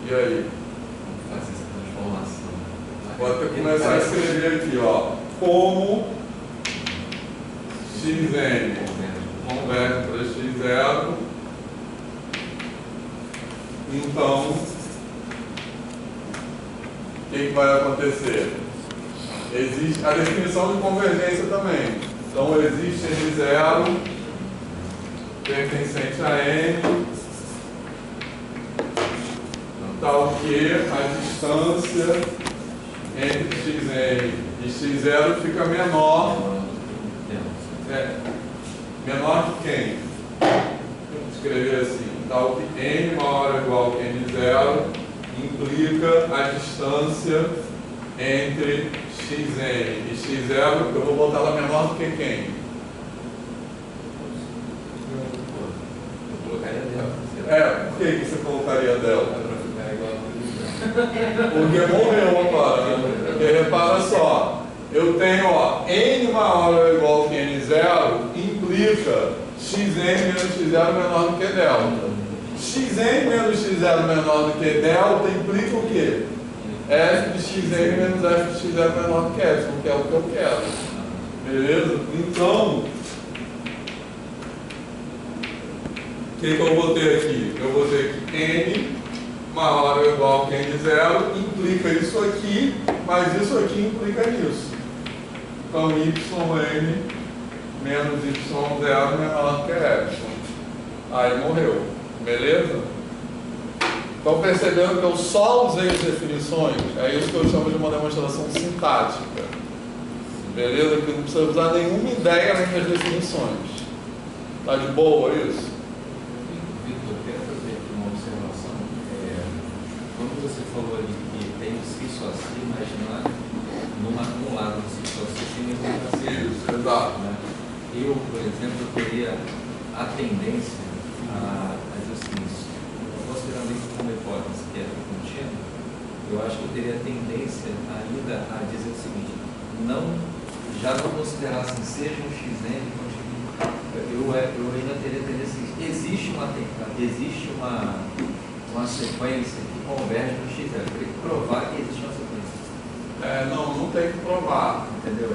E aí? Faz essa transformação. Pode ter que começar a escrever aqui, ó. Como xn converte para x0, então o que vai acontecer? Existe a definição de convergência também. Então existe n0 pertencente a n, tal que a distância entre xn e x0 fica menor. Menor que quem? Vou escrever assim, tal que n maior ou igual que n0 implica a distância entre xn e x0, eu vou botar ela menor do que quem? Por que você colocaria delta? Porque morreu agora, né? Porque repara só, eu tenho, ó, n maior ou igual que n0 implica xn menos x0 menor do que delta. Xn menos x0 menor do que delta implica o quê? F de xn menos f de x0 menor do que f, que é o que eu quero. Beleza? Então, o que eu vou ter aqui? Eu vou ter que n maior ou igual que n0 implica isso aqui, mas isso aqui implica nisso. Então, yn menos y0 menor que f. Aí morreu. Beleza? Estão percebendo que eu só usei as definições? É isso que eu chamo de uma demonstração sintática. Beleza? Que não precisa usar nenhuma ideia além das definições. Tá de boa isso? Victor, eu quero fazer aqui uma observação. Quando você falou ali que tem o si só si, mas num lado do si só si tem o Isso, exato. né? Eu, por exemplo, teria a tendência a dizer o seguinte, considerando isso como hipótese que é contínua, eu acho que eu teria a tendência ainda a dizer o seguinte, já não considerar assim, seja um xn contínuo, eu ainda teria a tendência que existe uma sequência que converge no x0, eu teria que provar que existe uma sequência. Não tem que provar. Entendeu?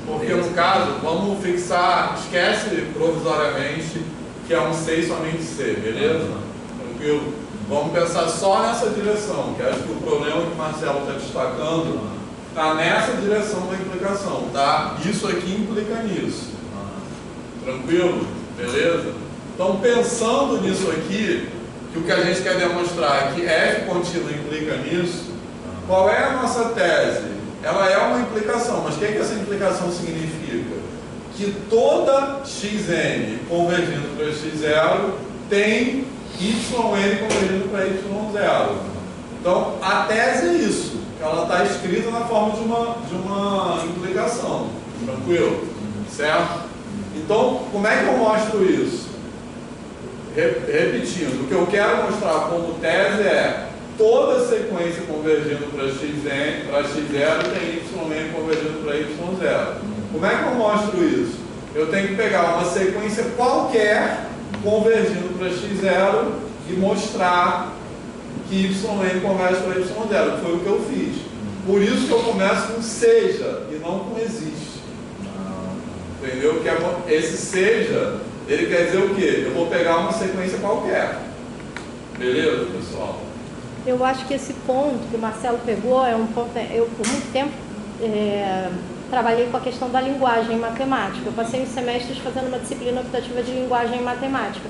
Porque no caso, vamos fixar, esquece provisoriamente que é um C e somente C, beleza? Tranquilo? Vamos pensar só nessa direção, que acho que o problema que o Marcelo está destacando está nessa direção da implicação, tá? Isso aqui implica nisso. Tranquilo? Beleza? Então, pensando nisso aqui, que o que a gente quer demonstrar é que F contínua implica nisso, qual é a nossa tese? Ela é uma implicação, mas o que essa implicação significa? Que toda xn convergindo para x0 tem yn convergindo para y0. Então, a tese é isso, que ela está escrita na forma de uma implicação. Tranquilo? Certo? Então, como é que eu mostro isso? Repetindo, o que eu quero mostrar como tese é toda sequência convergindo para x0 tem yn convergindo para y0. Como é que eu mostro isso? Eu tenho que pegar uma sequência qualquer convergindo para x0 e mostrar que yn converge para y0, que foi o que eu fiz. Por isso que eu começo com seja e não com existe. Entendeu? Que esse seja, ele quer dizer o quê? Eu vou pegar uma sequência qualquer. Beleza, pessoal? Eu acho que esse ponto que o Marcelo pegou é um ponto. Eu, por muito tempo, trabalhei com a questão da linguagem matemática. Eu passei uns semestres fazendo uma disciplina optativa de linguagem matemática.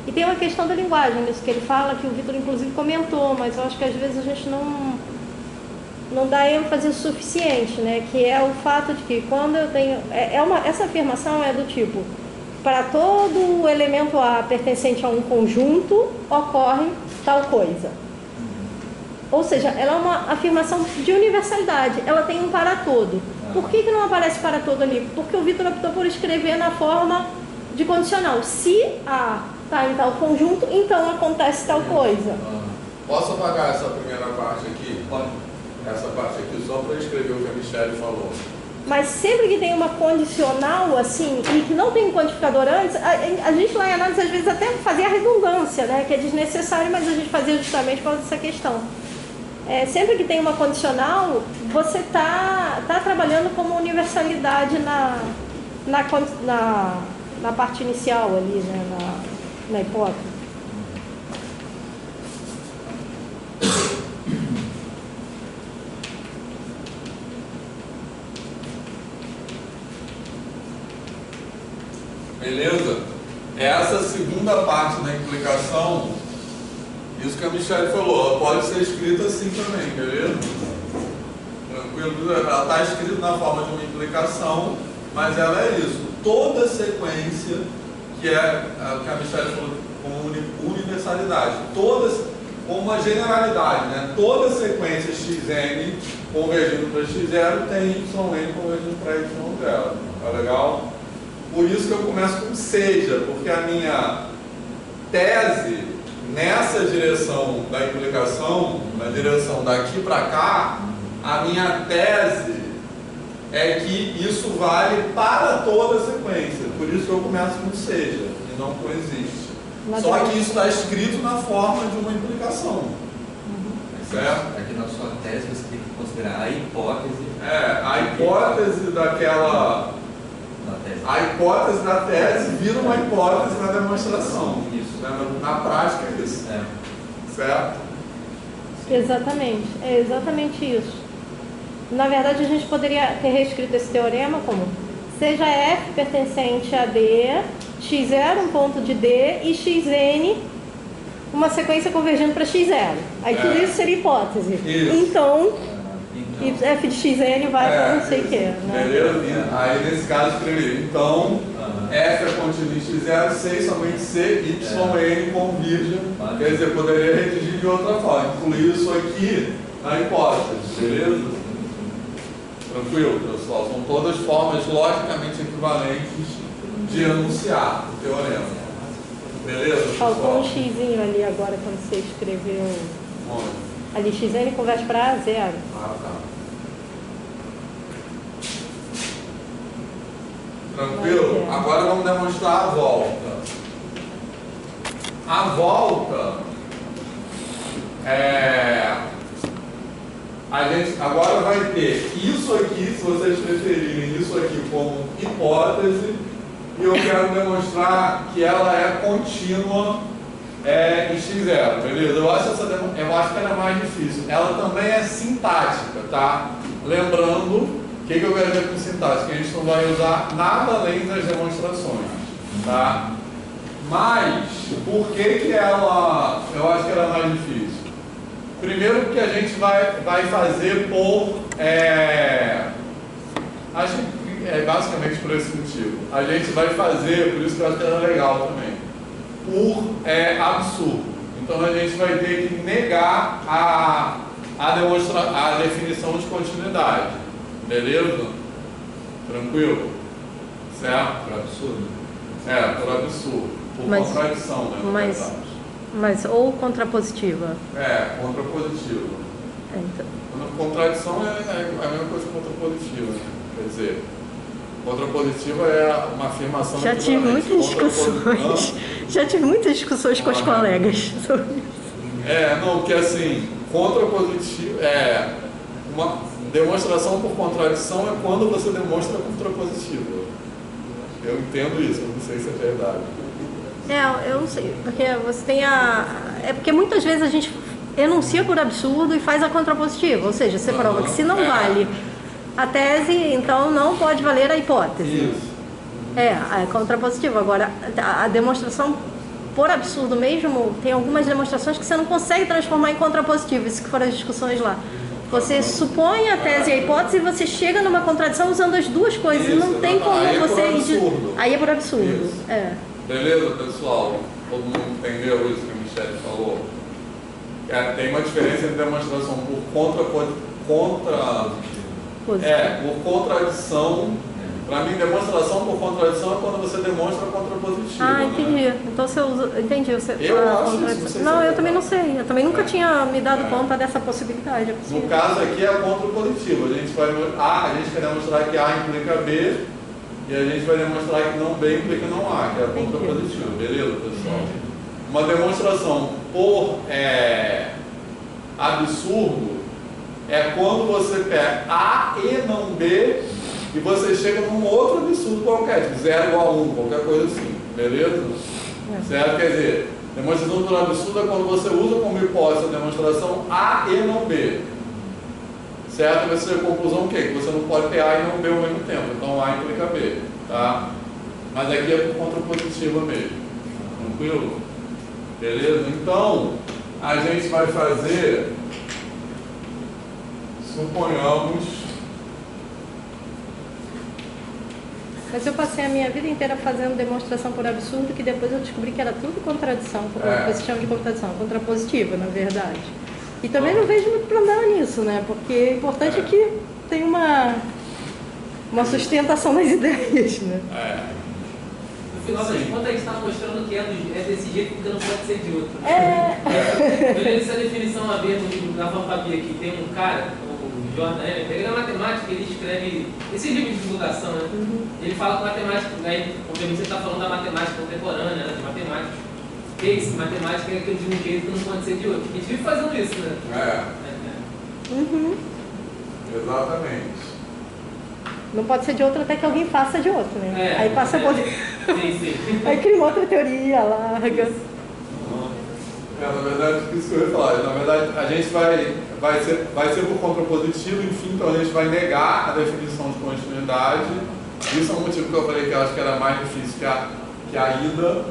E tem uma questão da linguagem, nisso que ele fala, que o Vitor, inclusive, comentou, mas eu acho que às vezes a gente não dá ênfase suficiente, né? Que é o fato de que quando eu tenho. Essa afirmação é do tipo: para todo elemento A pertencente a um conjunto, ocorre tal coisa. Ou seja, ela é uma afirmação de universalidade, ela tem um para todo. Por que não aparece para todo ali? Porque o Vitor optou por escrever na forma de condicional. Se A está em tal conjunto, então acontece tal coisa. Posso apagar essa primeira parte aqui? Pode. Essa parte aqui, só para escrever o que a Michelle falou. Mas sempre que tem uma condicional, assim, e que não tem um quantificador antes, a gente lá em análise às vezes até fazia a redundância, né? Que é desnecessário, mas a gente fazia justamente por causa dessa questão. Sempre que tem uma condicional, você tá trabalhando com uma universalidade na parte inicial ali, né? Na hipótese. Beleza? Essa segunda parte da implicação, isso que a Michelle falou, pode ser escrita assim também, beleza? Tranquilo? Ela está escrita na forma de uma implicação, mas ela é isso. Toda sequência, que é o que a Michelle falou com universalidade, com uma generalidade, né? Toda sequência xn convergindo para x0 tem yn convergindo para y0. Tá legal? Por isso que eu começo com seja, porque a minha tese nessa direção da implicação, na direção daqui para cá, a minha tese é que isso vale para toda a sequência. Por isso que eu começo com seja e não com existe. Só que isso está escrito na forma de uma implicação. Certo? Aqui na sua tese você tem que considerar a hipótese. A hipótese daquela. A hipótese da tese vira uma hipótese na demonstração. Isso. Na prática é isso. Certo? Exatamente. É exatamente isso. Na verdade, a gente poderia ter reescrito esse teorema como seja f pertencente a D, x0 um ponto de D e xn uma sequência convergindo para x0. Aí tudo isso seria hipótese. Isso. Então, f de xn vai para não sei o que. Né? Beleza? Aí nesse caso escrever. Então, f é contida em x0, C somente C, yn convirge. Quer dizer, poderia redigir de outra forma. Incluir isso aqui na hipótese. Beleza? Tranquilo, pessoal? São todas formas logicamente equivalentes de enunciar o teorema. Beleza, pessoal? Faltou um xzinho ali agora quando você escreveu. Onde? Ali xn converte para A0. Ah, tá. Tranquilo? Agora vamos demonstrar a volta. A volta a gente agora vai ter isso aqui, se vocês preferirem, isso aqui como hipótese, e eu quero demonstrar que ela é contínua em x0, beleza? Eu acho que ela é mais difícil. Ela também é sintática, tá? Lembrando, o que eu quero dizer com sintática? A gente não vai usar nada além das demonstrações, tá? Mas, por que ela, eu acho que ela é mais difícil? Primeiro porque a gente vai fazer por, acho que é basicamente por esse motivo. A gente vai fazer, por isso que eu acho que ela é legal também, por absurdo. Então a gente vai ter que negar a definição de continuidade. Beleza? Tranquilo? Certo? Por absurdo. Por absurdo. Por contradição, né? Mas ou contrapositiva? Contrapositiva. Então. Contradição é a mesma coisa que contrapositiva, né? Quer dizer, contrapositiva é uma afirmação. Já tive muitas discussões. Já tive muitas discussões com os colegas sobre isso. Não, que assim, contrapositivo uma demonstração por contradição é quando você demonstra contrapositiva. Eu entendo isso, eu não sei se é verdade. Eu não sei, porque você tem porque muitas vezes a gente enuncia por absurdo e faz a contrapositiva, ou seja, você prova que se não vale a tese, então não pode valer a hipótese. Isso. É contrapositiva. Agora, a demonstração por absurdo mesmo, tem algumas demonstrações que você não consegue transformar em contrapositiva, isso que foram as discussões lá. Você supõe a tese e a hipótese e você chega numa contradição usando as duas coisas, e não tem como você... Aí é por absurdo. Isso. Beleza, pessoal? Todo mundo entendeu isso que a Michelle falou? Tem uma diferença entre demonstração por por contradição Para mim, demonstração por contradição é quando você demonstra a contrapositiva. Ah, entendi. Né? Então você usa. Entendi. Você, Eu acho isso. Não, eu também não sei. Eu também nunca tinha me dado conta dessa possibilidade. No caso aqui é a contrapositiva. A gente quer demonstrar que A implica B e a gente vai demonstrar que não B implica não A, que é a contrapositiva. Beleza, pessoal? Uma demonstração por absurdo é quando você pega A e não B e você chega num outro absurdo qualquer, tipo 0 igual a 1, qualquer coisa assim, beleza? Certo? Quer dizer, demonstração por absurdo é quando você usa como hipótese a demonstração A e não B. Certo? Vai ser a conclusão o quê? Que você não pode ter A e não B ao mesmo tempo, então A implica B, tá? Mas aqui é por contrapositiva mesmo, tranquilo? Beleza? Então, a gente vai fazer, suponhamos... Mas eu passei a minha vida inteira fazendo demonstração por absurdo, que depois eu descobri que era tudo contradição, você chama de contradição, contrapositiva, na verdade. E também não vejo muito problema nisso, né? Porque o importante é que tem uma sustentação nas ideias, né? No final das contas, a gente está mostrando que é desse jeito porque não pode ser de outro. Eu li essa definição uma vez na Fanfabi aqui, tem um cara, Jordan, ele é matemático, ele escreve esse livro de divulgação, né? Ele fala que matemática, aí, obviamente você está falando da matemática contemporânea, né? De matemática. Matemática é de um jeito que não pode ser de outro. A gente vive fazendo isso, né? Exatamente. Não pode ser de outro até que alguém faça de outro, né? Aí passa por... Sim. Aí cria outra teoria larga. Na verdade, isso que eu ia falar. Na verdade, a gente vai ser por contrapositivo, enfim, então a gente vai negar a definição de continuidade. Isso é um motivo que eu falei que eu acho que era mais difícil que a ida,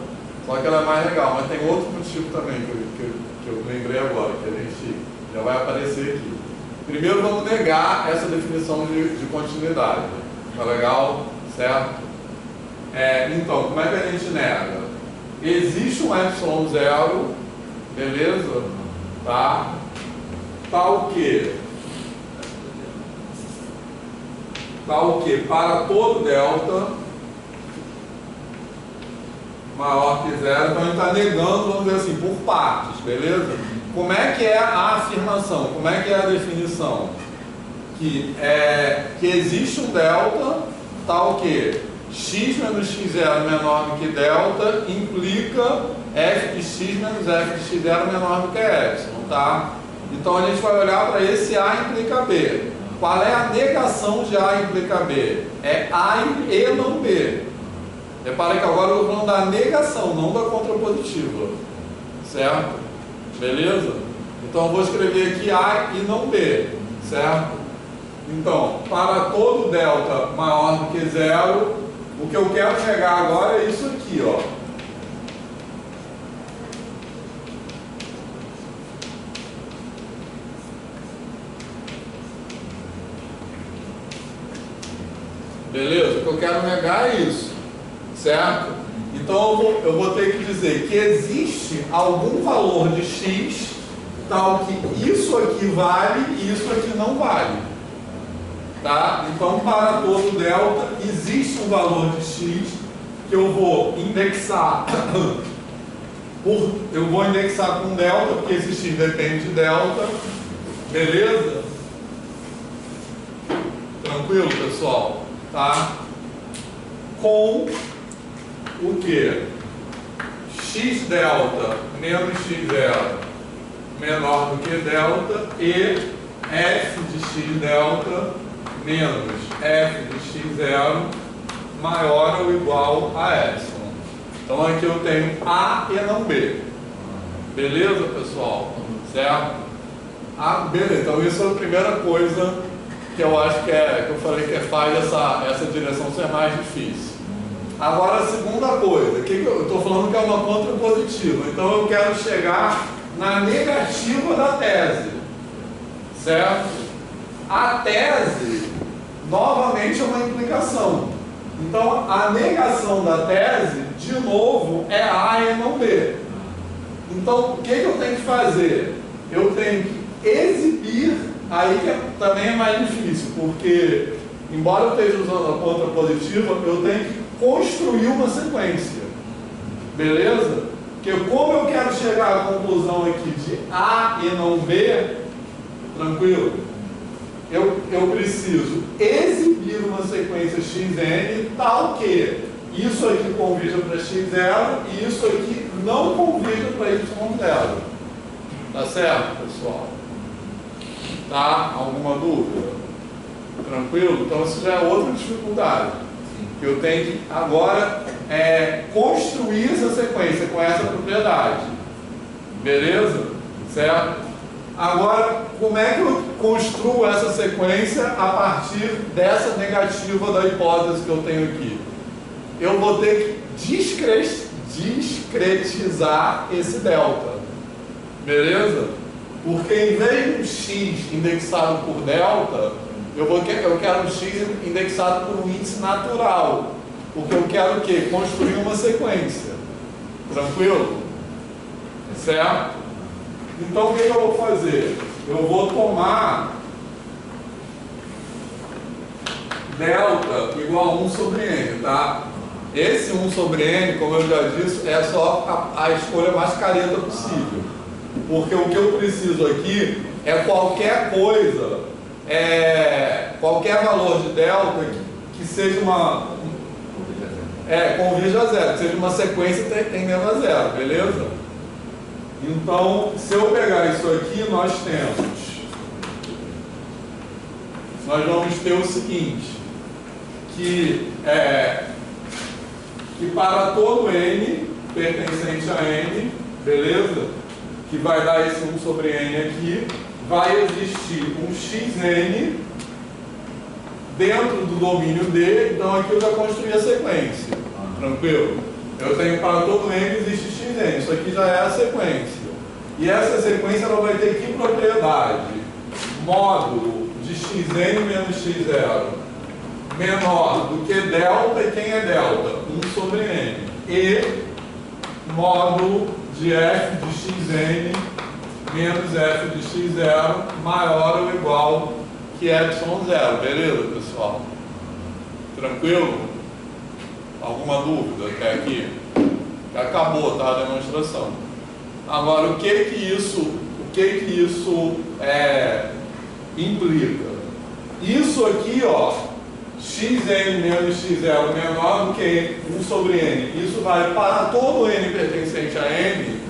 só que ela é mais legal. Mas tem outro motivo também que eu lembrei agora, que a gente já vai aparecer aqui. Primeiro, vamos negar essa definição de continuidade. Tá legal? Certo? Então, como é que a gente nega? Existe um ε0, beleza? Tá? Tal que para todo delta maior que zero, então a gente está negando, vamos dizer assim, por partes, beleza? Como é que é a afirmação? Como é que é a definição? Que existe um delta tal que x menos x0 menor do que delta implica f de x menos f de x0 menor do que epsilon, tá? Então a gente vai olhar para esse A implica B. Qual é a negação de A implica B? É A e não B. Repara que agora eu estou falando da negação, não da contrapositiva. Certo? Beleza? Então eu vou escrever aqui A e não B. Certo? Então, para todo delta maior do que zero, o que eu quero negar agora é isso aqui, ó. Beleza? O que eu quero negar é isso, certo? Então eu vou ter que dizer que existe algum valor de x tal que isso aqui vale e isso aqui não vale. Tá? Então, para todo delta, existe um valor de x que eu vou indexar eu vou indexar com delta, porque esse x depende de delta. Beleza? Tranquilo, pessoal? Tá? Com o que? X delta menos x0 menor do que delta e f de x delta menos f de x0 maior ou igual a epsilon. Então aqui eu tenho A e não B. Beleza, pessoal? Certo? Beleza. Então isso é a primeira coisa que eu acho que eu falei que faz essa direção ser mais difícil. Agora a segunda coisa, que eu estou falando que é uma contrapositiva. Então eu quero chegar na negativa da tese. Certo? A tese, novamente, é uma implicação. Então, a negação da tese, de novo, é A e não B. Então, o que eu tenho que fazer? Eu tenho que exibir, aí que também é mais difícil, porque embora eu esteja usando a ponta positiva, eu tenho que construir uma sequência. Beleza? Porque como eu quero chegar à conclusão aqui de A e não B, tranquilo? Eu preciso exibir uma sequência xn tal que isso aqui convija para x0 e isso aqui não convija para y0. Tá certo, pessoal? Tá? Alguma dúvida? Tranquilo? Então isso já é outra dificuldade. Que eu tenho que agora construir essa sequência com essa propriedade. Beleza? Certo? Agora, como é que eu construo essa sequência a partir dessa negativa da hipótese que eu tenho aqui? Eu vou ter que discretizar esse delta. Beleza? Porque em vez de um x indexado por delta, eu quero um x indexado por um índice natural. Porque eu quero o quê? Construir uma sequência. Tranquilo? Certo? Então o que eu vou fazer? Eu vou tomar delta igual a 1 sobre n, tá? Esse 1 sobre n, como eu já disse, é só a escolha mais careta possível. Porque o que eu preciso aqui é qualquer coisa, qualquer valor de delta que seja uma... convija a zero, que seja uma sequência tendendo a zero, beleza? Então, se eu pegar isso aqui, nós vamos ter o seguinte, que para todo n pertencente a n, beleza? Que vai dar esse 1 sobre n aqui, vai existir um xn dentro do domínio D, então aqui eu já construí a sequência, tranquilo? Eu tenho para todo n existe xn, isso aqui já é a sequência. E essa sequência ela vai ter que propriedade? Módulo de xn menos x0 menor do que delta, e quem é delta? 1 sobre n. E módulo de f de xn menos f de x0 maior ou igual que ε0. Beleza, pessoal? Tranquilo? Alguma dúvida até aqui? Acabou, tá? A demonstração. Agora, o que isso implica? Isso aqui, ó, xn menos x0 menor do que 1 sobre n. Isso vai para todo n pertencente a n.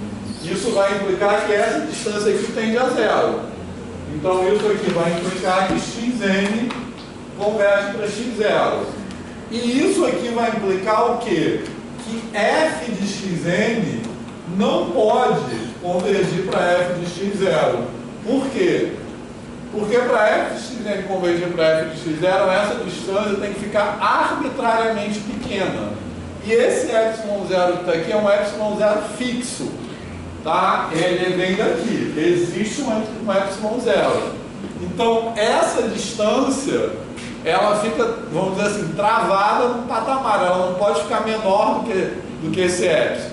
Isso vai implicar que essa distância aqui tende a zero. Então, isso aqui vai implicar que xn converge para x0. E isso aqui vai implicar o quê? Que f de xn não pode convergir para f de x0. Por quê? Porque para f de xn convergir para f de x0, essa distância tem que ficar arbitrariamente pequena. E esse ε0 que está aqui é um ε0 fixo. Tá? Ele vem daqui. Existe um ε0. Então, essa distância, ela fica, vamos dizer assim, travada no patamar. Ela não pode ficar menor do que esse ε.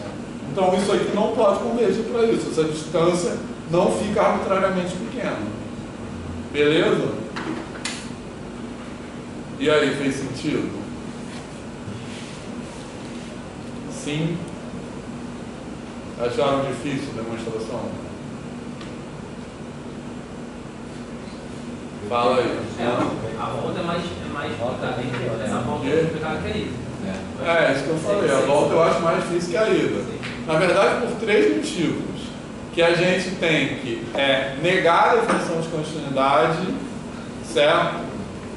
Então, isso aqui não pode convergir para isso. Essa distância não fica arbitrariamente pequena. Beleza? E aí, fez sentido? Sim? Acharam difícil a demonstração? Fala aí. A volta é mais complicada. Essa volta é complicada que a ida. É isso que eu falei. A volta eu acho mais difícil que a ida. Na verdade, por 3 motivos. Que a gente tem que negar a definição de continuidade, certo?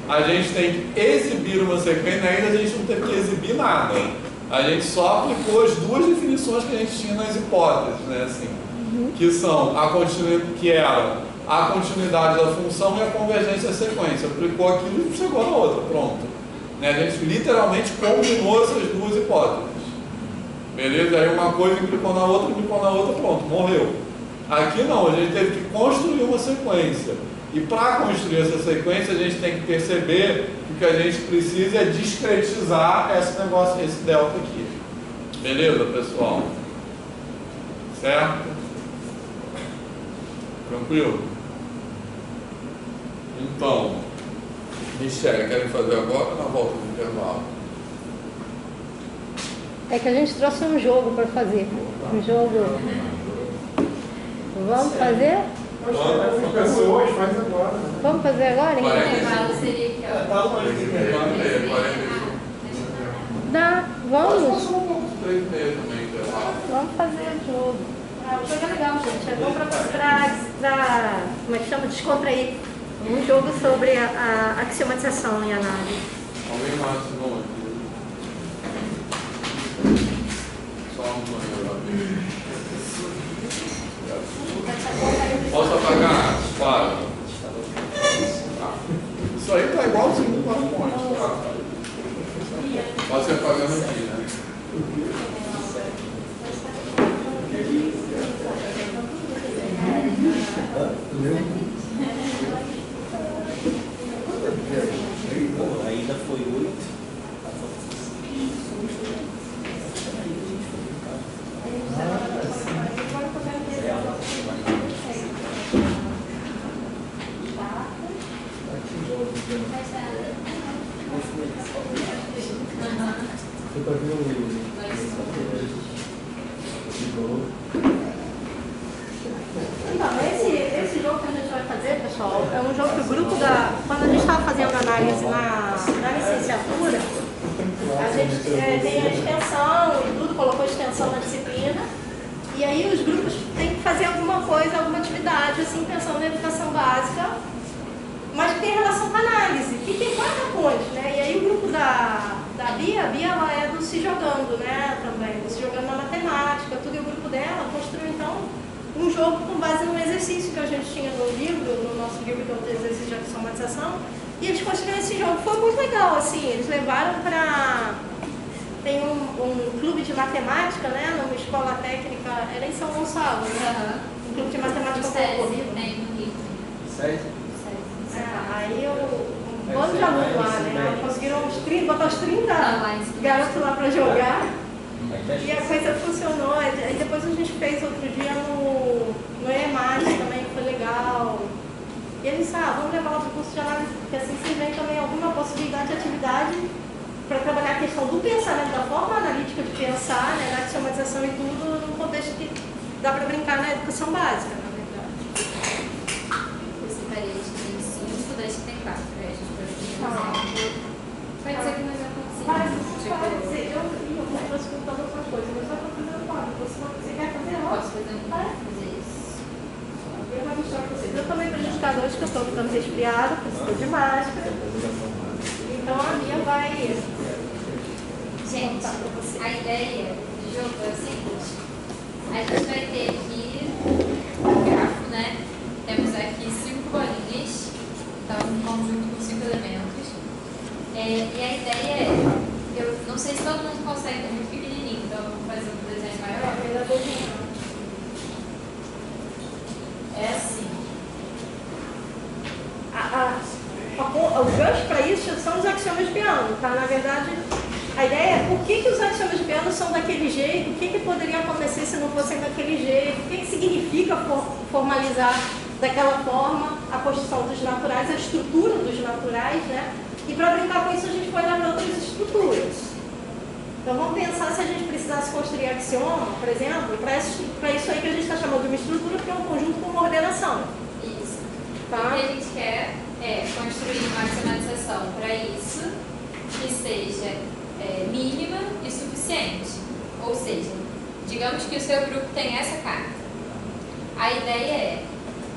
A gente tem que exibir uma sequência, ainda a gente não teve que exibir nada. A gente só aplicou as 2 definições que a gente tinha nas hipóteses, né? Assim, que são que eram a continuidade da função e a convergência da sequência. Aplicou aquilo e chegou na outra, pronto. Né? A gente literalmente combinou essas 2 hipóteses. Beleza? Aí uma coisa implicou na outra, pronto, morreu. Aqui não, a gente teve que construir uma sequência. E para construir essa sequência, a gente tem que perceber que o que a gente precisa é discretizar esse negócio, esse delta aqui. Beleza, pessoal? Certo? Tranquilo? Então, Michele, querem fazer agora ou na volta do intervalo? É que a gente trouxe um jogo para fazer. Um jogo. Vamos fazer? Uma pessoa hoje faz agora. Vamos fazer agora? O intervalo seria aqui, ó. Tá longe do Dá, vamos. 3 meses também, intervalo. Vamos fazer o jogo. O jogo é legal, gente. É bom para como é que chama? Descontrair. Um jogo sobre a axiomatização e análise. Alguém mais não? Só um banheiro aqui. Posso apagar? Para. Isso aí tá igualzinho do PowerPoint. Pode ser apagando aqui, né? Ainda foi 8. Então, esse jogo que a gente vai fazer, pessoal, é um jogo que o grupo quando a gente estava fazendo análise na licenciatura, a gente tem a extensão e tudo, colocou extensão na disciplina, e aí os grupos têm que fazer alguma coisa, alguma atividade, assim, pensando na educação básica, mas que tem relação com a análise, que tem quatro pontos, né? E aí o grupo da Bia, a Bia ela é do Se Jogando, né, também, do Se Jogando na matemática, tudo, e o grupo dela construiu, então, um jogo com base num exercício que a gente tinha no livro, no nosso livro, que é o exercício de axiomatização, e eles construíram esse jogo. Foi muito legal, assim, eles levaram para... Tem um clube de matemática, né, numa escola técnica, era em São Gonçalo, né? Um clube de matemática concorrido. Tem no Rio. Aí um bando de alunos lá, né? Conseguiram botar os 30 garotos lá para jogar. E a coisa funcionou. Aí depois a gente fez outro dia no EMAS também, que foi legal. E eles vamos levar lá para o curso de análise, porque assim se vem também alguma possibilidade de atividade para trabalhar a questão do pensamento, da forma analítica de pensar, né, na axiomatização e tudo, num contexto que dá para brincar na educação básica, na verdade. Eu separei, acho que tem 5, daí acho que tem 4. Aí a gente pode pode ser que nós já consigamos. Pode ser, eu trouxe contando outras coisas, mas só para fazer a forma. Você quer fazer a Posso fazer isso. Eu vou mostrar para vocês. Eu estou meio prejudicada hoje, que eu estou ficando resfriada, estou de máscara. Então a minha vai... Gente, a ideia do jogo é o seguinte: a gente vai ter aqui um grafo, né? Temos aqui 5 bolinhas, então um conjunto com 5 elementos. E a ideia é, eu não sei se todo mundo consegue, é muito pequenininho, então eu vou fazer um desenho maior. É assim. O gancho para isso são os axiomas de Peano, tá? Na verdade, a ideia é por que os axiomas de Peano são daquele jeito, o que poderia acontecer se não fossem daquele jeito, o que significa formalizar daquela forma a construção dos naturais, a estrutura dos naturais, né? E para brincar com isso a gente foi lá para outras estruturas. Então vamos pensar se a gente precisasse construir axioma, por exemplo, para isso aí que a gente está chamando de uma estrutura, que é um conjunto com uma ordenação. Isso. Tá? O que a gente quer é construir uma axiomatização para isso que seja mínima e suficiente. Ou seja, digamos que o seu grupo tem essa carta. A ideia é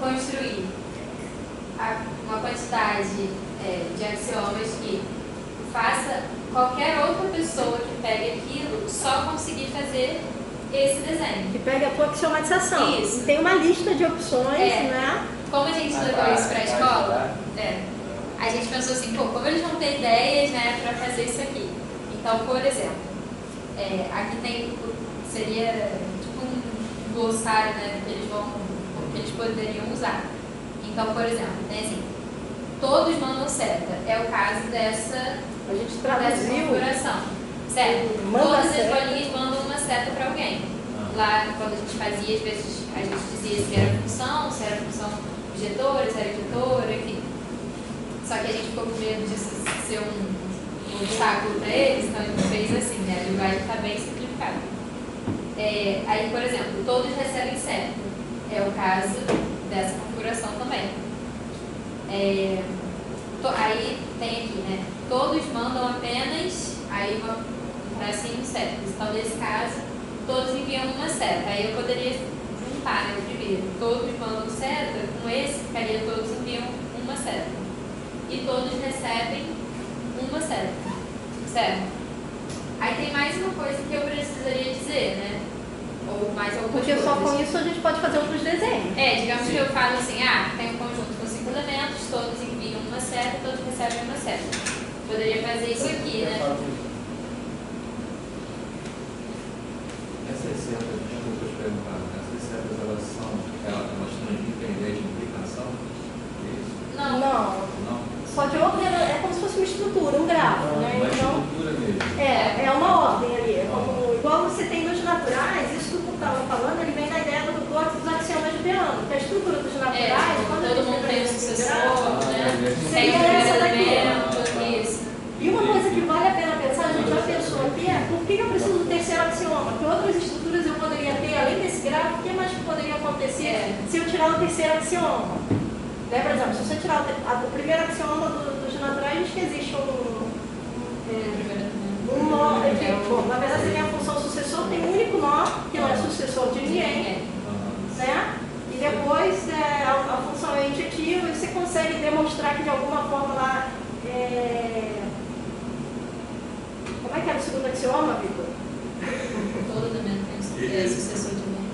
construir uma quantidade de axiomas que faça qualquer outra pessoa que pegue aquilo só conseguir fazer esse desenho. Que pegue a tua axiomatização. Isso. E tem uma lista de opções, né? Como a gente levou isso para a escola, a gente pensou assim, como eles vão ter ideias, né, para fazer isso aqui. Então, por exemplo, aqui seria tipo um glossário, né, que eles poderiam usar. Então, por exemplo, tem assim, todos mandam seta. É o caso dessa configuração. Certo? Todas as bolinhas mandam uma seta para alguém. Lá, quando a gente fazia, às vezes a gente dizia se era função objetora, se era editora, enfim. Só que a gente ficou com medo disso ser um obstáculo para eles, então a gente fez assim, né? A linguagem está bem simplificada. Aí, por exemplo, todos recebem seta. É o caso dessa configuração também. Aí tem aqui, né? Todos mandam apenas, aí um tracinho seta. Então, nesse caso, todos enviam uma seta. Aí eu poderia juntar, né? O primeiro, todos mandam seta, com esse ficaria todos enviam uma seta. E todos recebem uma seta. Certo? Aí tem mais uma coisa que eu precisaria dizer, né? Ou mais algumas Porque coisas. só com isso a gente pode fazer outros desenhos. Digamos que eu falo assim, tem um conjunto com 5 elementos, todos enviam uma seta, todos recebem uma seta. Poderia fazer isso aqui, né? Essas setas, desculpa te perguntar, essas setas elas transmitem ideia de implicação? É isso? Não. Só de ordem é como se fosse uma estrutura, um gráfico, né? Uma Então, estrutura mesmo. é uma ordem ali. Igual você tem nos naturais, isso que eu estava falando, ele vem da ideia dos axiomas de Peano, que a estrutura dos naturais, quando todo mundo tem um sucessor, né? Tem um essa elemento, isso. E uma coisa que vale a pena pensar, a gente já pensou aqui, por que eu preciso do terceiro axioma? Que outras estruturas eu poderia ter, além desse gráfico, o que mais poderia acontecer se eu tirar o terceiro axioma? Né? Por exemplo, se você tirar o primeiro axioma dos naturais, diz que existe um nó. Na verdade, você tem a função sucessor, tem um único nó, que não é sucessor de ninguém. Né? E depois a função é injetiva e você consegue demonstrar que de alguma forma lá. Como é que era o segundo axioma, Vitor? Todo elemento tem sucessor de ninguém.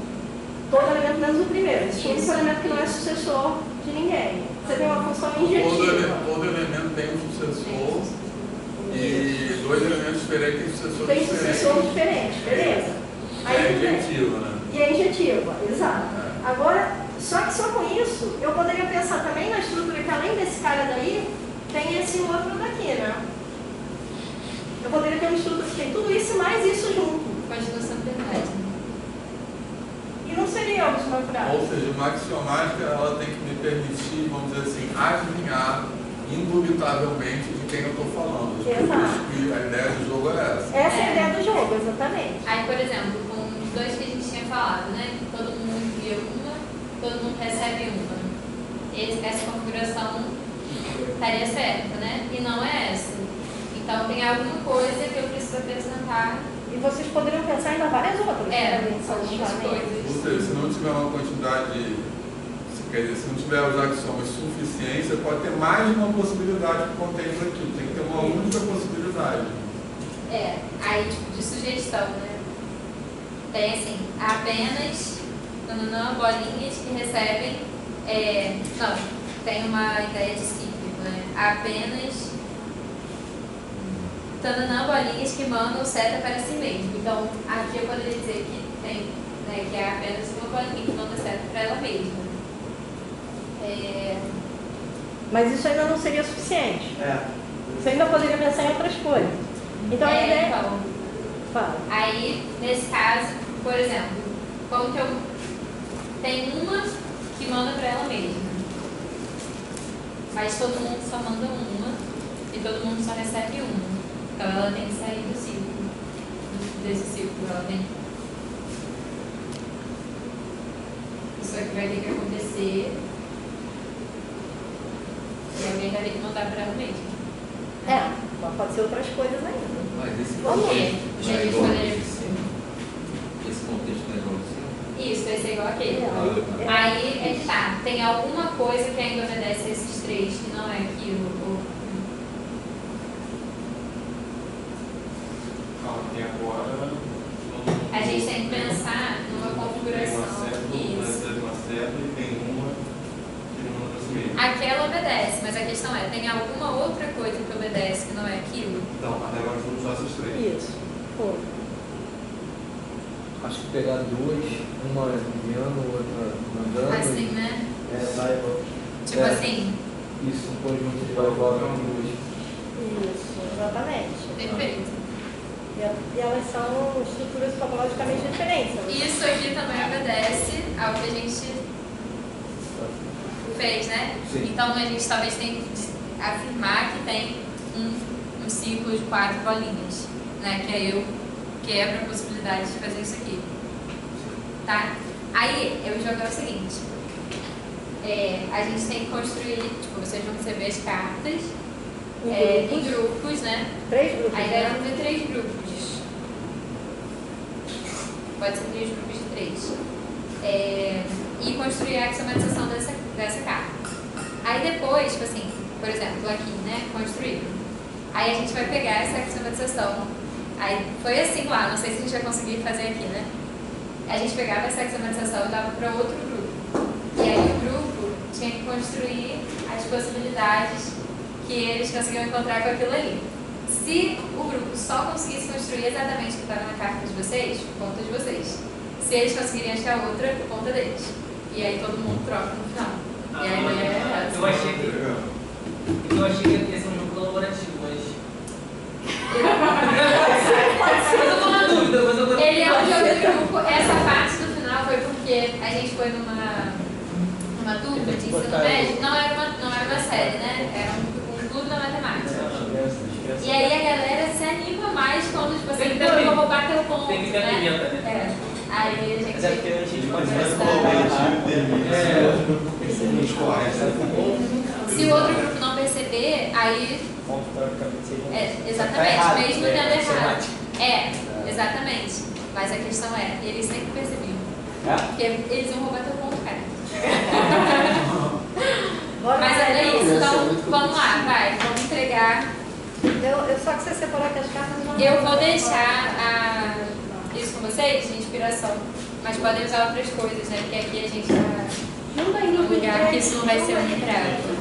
Todo elemento menos o primeiro. Existe um único elemento que não é sucessor de ninguém. Você tem uma função injetiva. Todo elemento tem um sucessor e dois elementos diferentes têm sucessores Tem diferentes. sucessor diferente, beleza. Aí, É injetiva, né? E é injetiva, exato. Agora, só com isso, eu poderia pensar também na estrutura que além desse cara daí, tem esse outro daqui, né? Eu poderia ter uma estrutura que tem tudo isso e mais isso junto. Continuação verdade. E não seria algo natural. Ou seja, uma axiomática ela tem que me permitir, vamos dizer assim, adivinhar indubitavelmente de quem eu estou falando. Exato. E a ideia do jogo é essa. Essa é a ideia do jogo, exatamente. Aí, por exemplo, com os dois que a gente tinha falado, né? Todo mundo envia uma, todo mundo recebe uma. Essa configuração estaria certa, né? E não é essa. Então tem alguma coisa que eu preciso apresentar. E vocês poderiam pensar ainda várias outras. Algumas coisas. Ou seja, se não tiver uma quantidade, quer dizer, se não tiver os axiomas suficientes, você pode ter mais de uma possibilidade que contém isso aqui. Tem que ter uma única possibilidade. Aí tipo de sugestão, né? Tem assim, apenas bolinhas que recebem. Não, tem uma ideia de cíclico, né? Apenas bolinhas que mandam seta para si mesmo. Então, aqui eu poderia dizer que tem, né, que é apenas uma bolinha que manda seta para ela mesma. Mas isso ainda não seria suficiente. Você ainda poderia pensar em outras coisas. Então, a ideia... Então, Fala. aí, nesse caso, por exemplo, como que eu tenho uma que manda para ela mesma, mas todo mundo só manda uma e todo mundo só recebe uma. Então ela tem que sair do ciclo, desse ciclo. Ela tem. Isso aqui vai ter que acontecer e alguém vai ter que mandar para ela mesma. Mas pode ser outras coisas ainda. Mas esse Vamos contexto ver. não é igual Poderia- ao de cima? Esse contexto não é igual ao de cima? Isso, vai ser igual aquele. É. Aí é que tá. Tem alguma coisa que ainda obedece a esses três que não é aquilo. Tem agora. A gente tem que pensar numa configuração. Isso. Tem uma seta e tem uma que não manda para si mesmo. Aquela obedece, mas a questão é, tem alguma outra coisa que obedece que não é aquilo? Então, até agora somos só esses três. Isso. Pô. Acho que pegar duas, uma enviando, outra mandando. Assim, né? Vai, Tipo É. assim, isso, um conjunto de vai e volta com duas. Isso, exatamente. perfeito. E elas são estruturas topologicamente diferentes. Né? Isso aqui também obedece ao que a gente fez, né? Sim. Então a gente talvez tenha que afirmar que tem um ciclo de 4 bolinhas, né? Que aí eu quebro a possibilidade de fazer isso aqui. Tá? Aí eu jogo é o seguinte. A gente tem que construir, tipo, vocês vão receber as cartas em grupos, né? 3 grupos. A ideia é fazer 3 grupos. Pode ser 3 grupos de 3. E construir a axiomatização dessa carta. Aí depois, tipo assim, por exemplo, aqui, né? Construir. Aí a gente vai pegar essa axiomatização. Aí foi assim lá, não sei se a gente vai conseguir fazer aqui, né? A gente pegava essa axiomatização e dava para outro grupo. E aí o grupo tinha que construir as possibilidades que eles conseguiam encontrar com aquilo ali. Se o grupo só conseguisse construir exatamente o que estava na carta de vocês, por conta de vocês. Se eles conseguirem achar outra, por conta deles. E aí todo mundo troca no final. E aí eu achei que ia ser um jogo colaborativo, mas... Mas eu tô na dúvida, Ele é um jogo de grupo. Essa parte do final foi porque a gente foi numa turma de ensino médio. Não era uma série, né? Era um clube da matemática. E aí a galera se anima mais quando, tipo assim, eu vou bater o ponto, tem que ter pimenta, né? Aí a gente... Mas é porque a gente pode Se o outro grupo não perceber, aí... Exatamente, errado, mesmo tendo errado. semático. Exatamente. Mas a questão é, eles sempre percebiam. Porque eles iam roubar teu ponto, cara. Mas olha isso, então vamos lá, vai, vamos entregar. Eu só que você separou aqui as cartas. Eu vou deixar isso com vocês de inspiração, mas podem usar outras coisas, né? Porque aqui a gente tá num lugar que isso não vai ser unificado.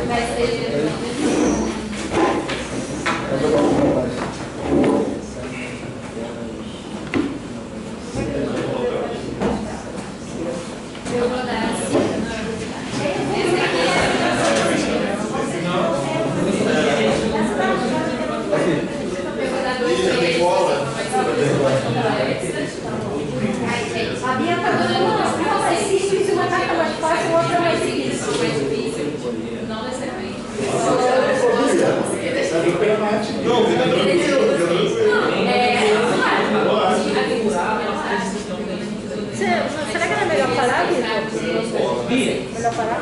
Vai ser... Eu vou dar assim. Esse aqui eu vou dar 2 vezes. Ai, gente. A minha tá dando mais simples, uma carta mais fácil, outra mais difícil. Não necessariamente. Será que era melhor parar, Vitor? Melhor parar?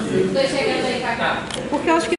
Estou chegando aí, Cacá. Porque eu acho que